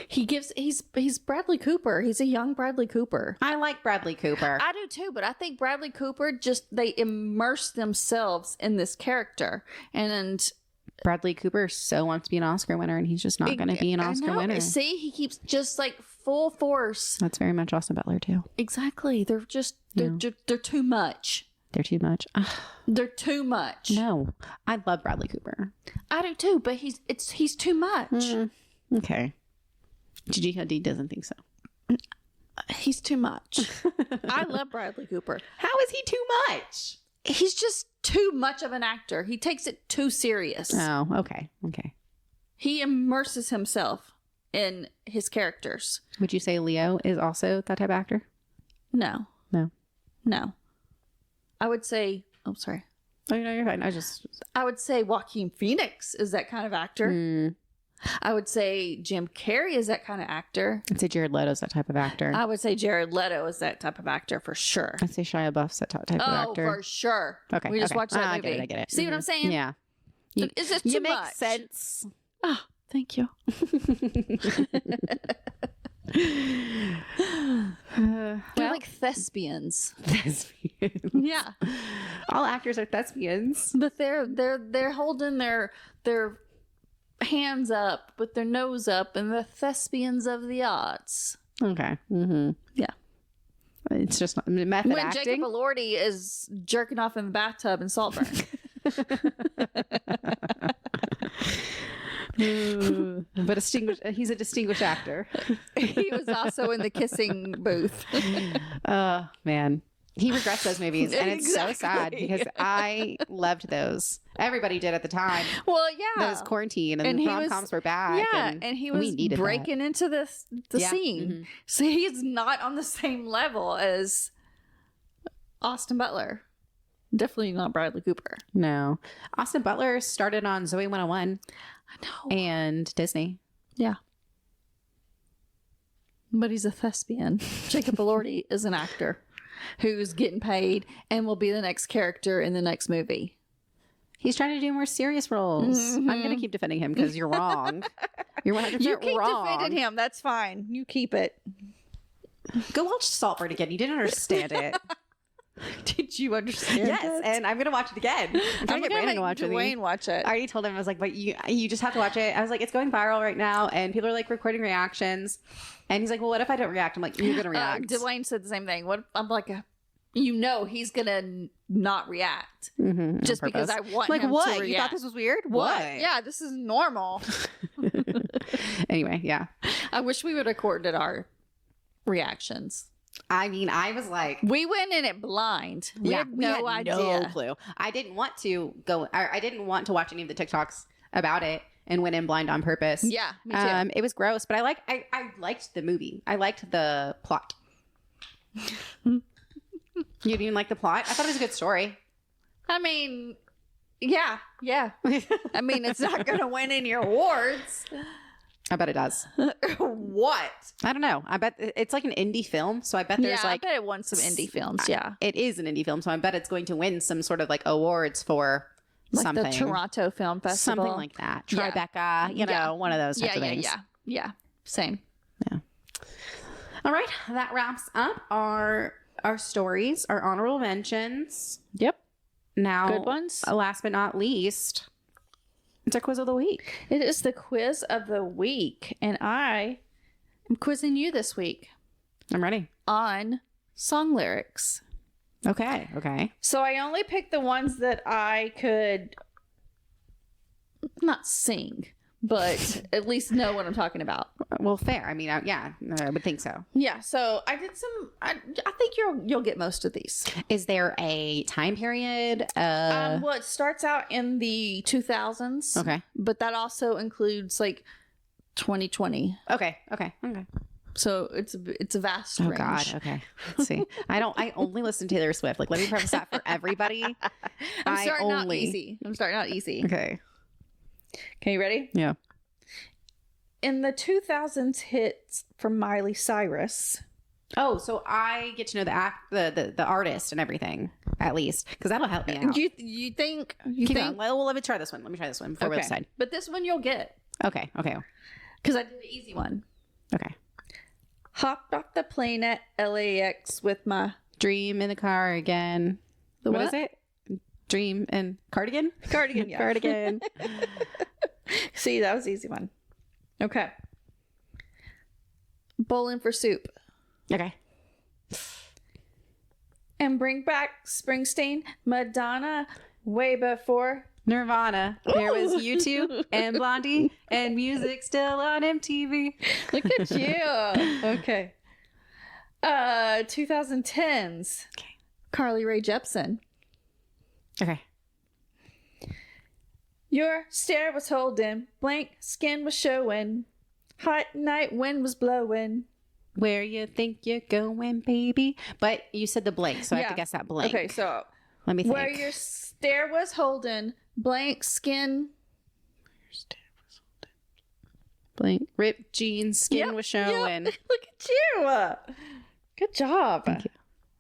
He's Bradley Cooper. He's a young Bradley Cooper. I like Bradley Cooper. I do too, but I think Bradley Cooper they immerse themselves in this character. And Bradley Cooper so wants to be an Oscar winner, and he's just not going to be an I Oscar know. winner. See, he keeps just like full force. That's very much Austin Butler, too. Exactly. They're just they're too much. They're too much. Ugh, They're too much. no, I love Bradley Cooper. I do too, but he's too much. Okay. Gigi doesn't think so. He's too much. I love Bradley Cooper. How is he too much? He's just too much of an actor. He takes it too serious. Oh, okay. Okay. He immerses himself in his characters. Would you say Leo is also that type of actor? No. No. I would say, sorry. Oh, no, you're fine. I would say Joaquin Phoenix is that kind of actor. I would say Jim Carrey is that kind of actor. I'd say Jared Leto's that type of actor. I would say Jared Leto is that type of actor for sure. I'd say Shia LaBeouf's that type of actor. Oh, for sure. Okay. We just okay. watched that I movie. get it. I get it. See what I'm saying? Yeah. Is it too you make much? sense. Oh, thank you. They're like thespians. Thespians. Yeah, All actors are thespians. but they're holding their hands up with their nose up, and the thespians of the arts. Okay. Mm-hmm. Yeah. It's just not method When acting. Jacob Elordi is jerking off in the bathtub in Saltburn. But he's a distinguished actor. He was also in the kissing booth. Man. He regrets those movies, and it's so sad Exactly. because I loved those. Everybody did at the time. Well, yeah. It was quarantine, and And the he rom-coms was- were back. Yeah, and he was we needed breaking into the Yeah, scene. mhm. So he's not on the same level as Austin Butler. Definitely not Bradley Cooper. that. No. Austin Butler started on Zoe 101 I know. and Disney. Yeah. But he's a thespian. Jacob Elordi is an actor who's getting paid and will be the next character in the next movie. He's trying to do more serious roles. I'm going to keep defending him because you're wrong. You're 100% You keep wrong. defending him. That's fine. You keep it. Go watch Saltburn again. You didn't understand it. Did you understand? Yes, and I'm going to watch it again. I'm trying to get Brandon to watch it. Dwayne watch it. I already told him, I was like, but you just have to watch it. I was like, it's going viral right now, and people are like recording reactions. And he's like, well, what if I don't react? I'm like, you're going to react. Dwayne said the same thing. What I'm like, he's gonna not react just On because purpose. I want like, him what? to react. You thought this was weird? What? Yeah, this is normal. Anyway, yeah. I wish we would have recorded our reactions. I mean, I was like, We went in it blind. We had no idea. no clue. I didn't want to go. I didn't want to watch any of the TikToks about it, and went in blind on purpose. Yeah, me too. It was gross, but I liked the movie. I liked the plot. You didn't like the plot? I thought it was a good story. I mean, yeah. I mean, it's not gonna win any awards. I bet it does. What? I don't know. I bet it's like an indie film, so I bet there's I like bet it won some indie films. Yeah, it is an indie film, so I bet it's going to win some sort of like awards for like something, the Toronto Film Festival, something like that. Yeah. Tribeca, you know, one of those types of things. Yeah. Same. All right, that wraps up our stories, our honorable mentions. Yep. Now, Good ones. Last but not least, it's our quiz of the week. It is the quiz of the week, and I am quizzing you this week I'm ready. on song lyrics. Okay. So I only picked the ones that I could not sing, but at least know what I'm talking about. Well, fair. I mean, I would think so. Yeah, so I did some. I think you'll get most of these. Is there a time period? Well, it starts out in the 2000s. Okay. But that also includes like 2020. Okay. So it's a vast Oh range. God. Okay. Let's see. I only listen to Taylor Swift. Like, let me preface that for everybody. I'm starting out easy. Okay. Okay, you ready? Yeah. In the 2000s hits from Miley Cyrus. Oh, so I get to know the artist and everything at least, because that'll help me out. You think Keep going. Well, let me try this one. Before we decide. But this one you'll get Okay. because I did the easy one. Okay. Hopped off the plane at LAX with my Dream in the car again. What is it? Dream and cardigan. cardigan. Yeah. Cardigan. See, that was the easy one. Okay. Bowling for soup. Okay. and bring back Springsteen, Madonna, way before Nirvana. There was U2 and Blondie and music still on MTV. Look at you. Okay. 2010s. Okay. Carly Rae Jepsen. Okay. Your stare was holding, blank skin was showing, hot night wind was blowing. Where you think you're going, baby? But you said the blank, so I have to guess that blank. Okay, so let me think. where your stare was holding, blank skin. Blank. Ripped jeans, skin was showing. Yep. Look at you. Good job. Thank you.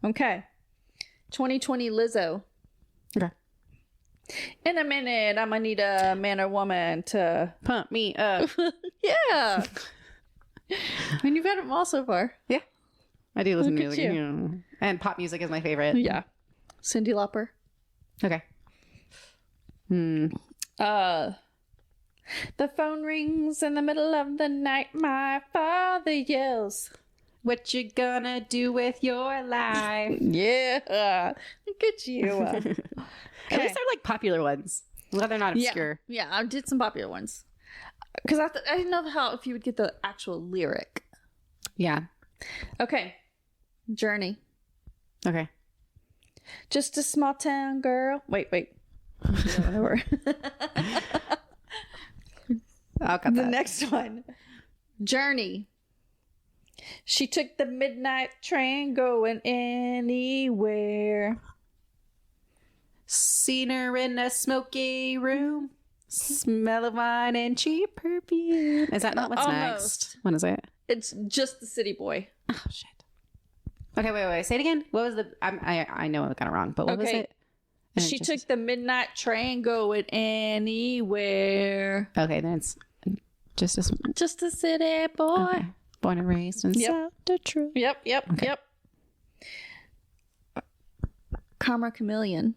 Okay. 2020 Lizzo. Okay. In a minute, I'm gonna need a man or woman to Pump me up. yeah. I mean, you've had them all so far. Yeah. I do listen to Look at music. you. Yeah. And pop music is my favorite. Yeah. Cyndi Lauper. Okay. The phone rings in the middle of the night. My father yells. What you gonna do with your life? Yeah. Look at you. At least they're like popular ones. Well, they're not obscure. Yeah, I did some popular ones. Because I didn't know if you would get the actual lyric. Yeah. Okay. Journey. Okay. Just a small town girl. Wait. I'll cut The that. next one. Journey. She took the midnight train going anywhere. Seen her in a smoky room. Smell of wine and cheap perfume. Is that not what's Almost. next? What is it? It's just the city boy. Oh, shit. Okay, wait. Say it again. What was the... I know I got it wrong, but what was Okay. it? And She it took the midnight train going anywhere. Okay, then it's just a... Just a city boy. Okay. Born and raised in Yep. South Detroit. Yep. Okay. Yep. Karma Chameleon.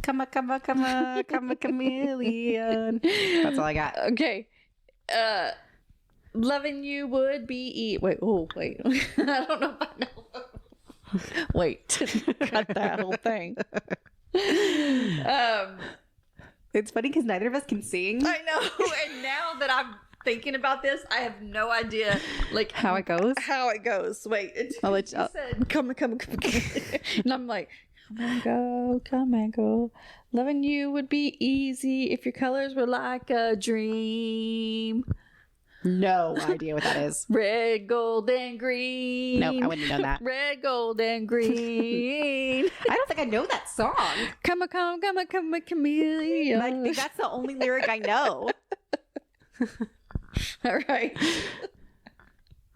Come a chameleon. That's all I got. Okay. Loving you would be wait. I don't know if I know. Wait. Cut that whole thing. It's funny because neither of us can sing. I know. And now that I'm thinking about this, I have no idea like How it goes? Wait. I'll let You you... said come. And I'm like, come and go. Loving you would be easy if your colors were like a dream. No idea what that is. Red, gold, and green. Nope, I wouldn't know that. Red, gold, and green. I don't think I know that song. Come a chameleon. Like, I think that's the only lyric I know. All right.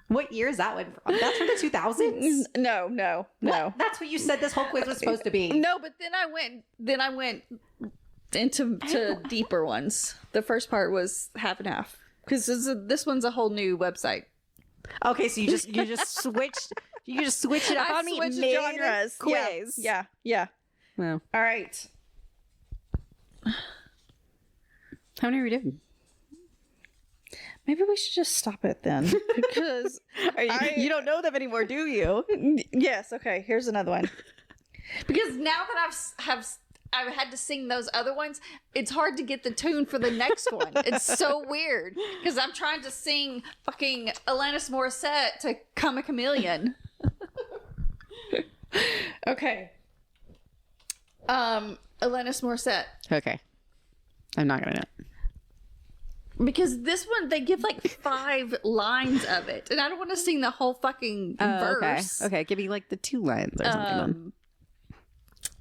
What year is that one from? That's from the 2000s? No. What? That's what you said this whole quiz was supposed to be. No, but then I went into deeper ones. The first part was half and half. Because this one's a whole new website. Okay, so you just switched it up on me switched mid genres. quiz. Yeah. Wow. All right. How many are we doing? Maybe we should just stop it then. Because you don't know them anymore, do you? yes, okay, here's another one. Because now that I've had to sing those other ones, it's hard to get the tune for the next one. It's so weird. Because I'm trying to sing fucking Alanis Morissette to Come a Chameleon. Okay. Alanis Morissette. Okay. I'm not gonna know. Because this one, they give like 5 lines of it. And I don't want to sing the whole fucking verse. Okay, give me like the 2 lines or something. Then.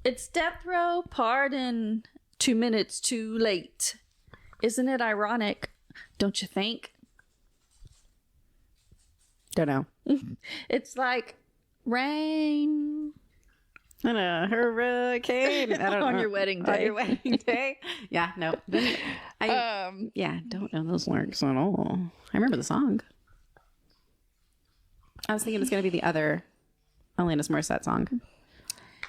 It's death row, pardon, 2 minutes too late. Isn't it ironic? Don't you think? Don't know. It's like rain. And a hurricane. I don't On know. your wedding day. On your wedding day. Yeah, no. Don't know those lyrics at all. I remember the song. I was thinking it's going to be the other Alanis Morissette song.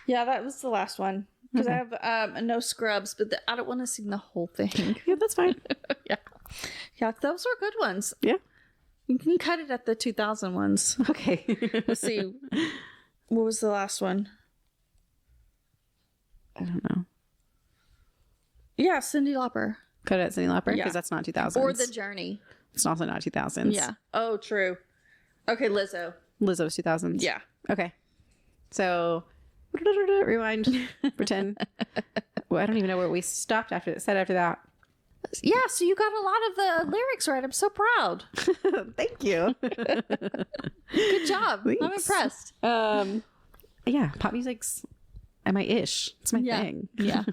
Yeah, that was the last one. Because I have no scrubs, but I don't want to sing the whole thing. Yeah, that's fine. Yeah, those were good ones. Yeah. You can cut it at the 2000 ones. Okay. Let's see. What was the last one? I don't know. Yeah, Cyndi Lauper. Cut it, Cyndi Lauper, because Yeah. that's not 2000s. Or The Journey. It's also not 2000s. Yeah. Oh, true. Okay, Lizzo. Lizzo's 2000s. Yeah. Okay. So, rewind, pretend. Well, I don't even know where we stopped said after that. Yeah, so you got a lot of the lyrics right. I'm so proud. Thank you. Good job. I'm Thanks. impressed. Yeah, pop music's my ish. It's my Yeah. thing. Yeah.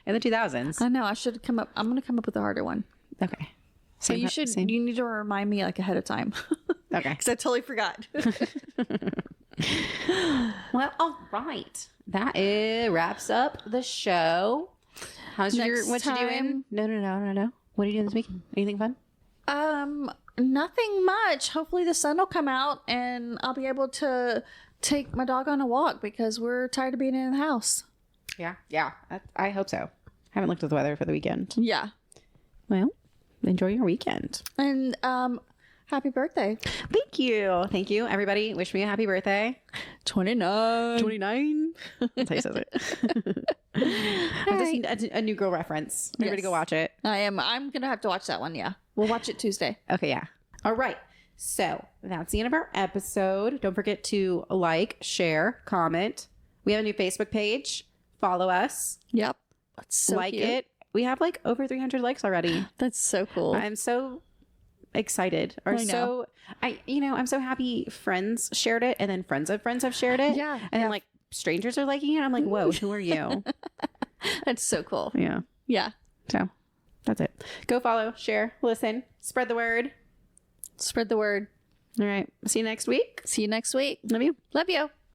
In the 2000s. I know. I should come up. I'm going to come up with a harder one. Okay. So you should. Same. You need to remind me like ahead of time. Okay. Because I totally forgot. Well, all right. That wraps up the show. What you doing? No. What are you doing this weekend? Anything fun? Nothing much. Hopefully the sun will come out and I'll be able to take my dog on a walk because we're tired of being in the house. Yeah. I hope so. Haven't looked at the weather for the weekend. Yeah. Well, enjoy your weekend. And happy birthday. Thank you, everybody. Wish me a happy birthday. 29. That's how you says it. I just need a New Girl reference. Everybody go watch it. I'm gonna have to watch that one. Yeah, we'll watch it Tuesday. Okay, yeah. All right. So that's the end of our episode. Don't forget to like, share, comment. We have a new Facebook page. Follow us. Yep. That's so like cute. it. We have like over 300 likes already. That's so cool. I'm so excited. I know. I'm so happy friends shared it and then friends of friends have shared it. Yeah. And then like strangers are liking it. I'm like, whoa, who are you? That's so cool. Yeah. Yeah. So that's it. Go follow, share, listen, spread the word. Spread the word. All right. See you next week. See you next week. Love you. Love you.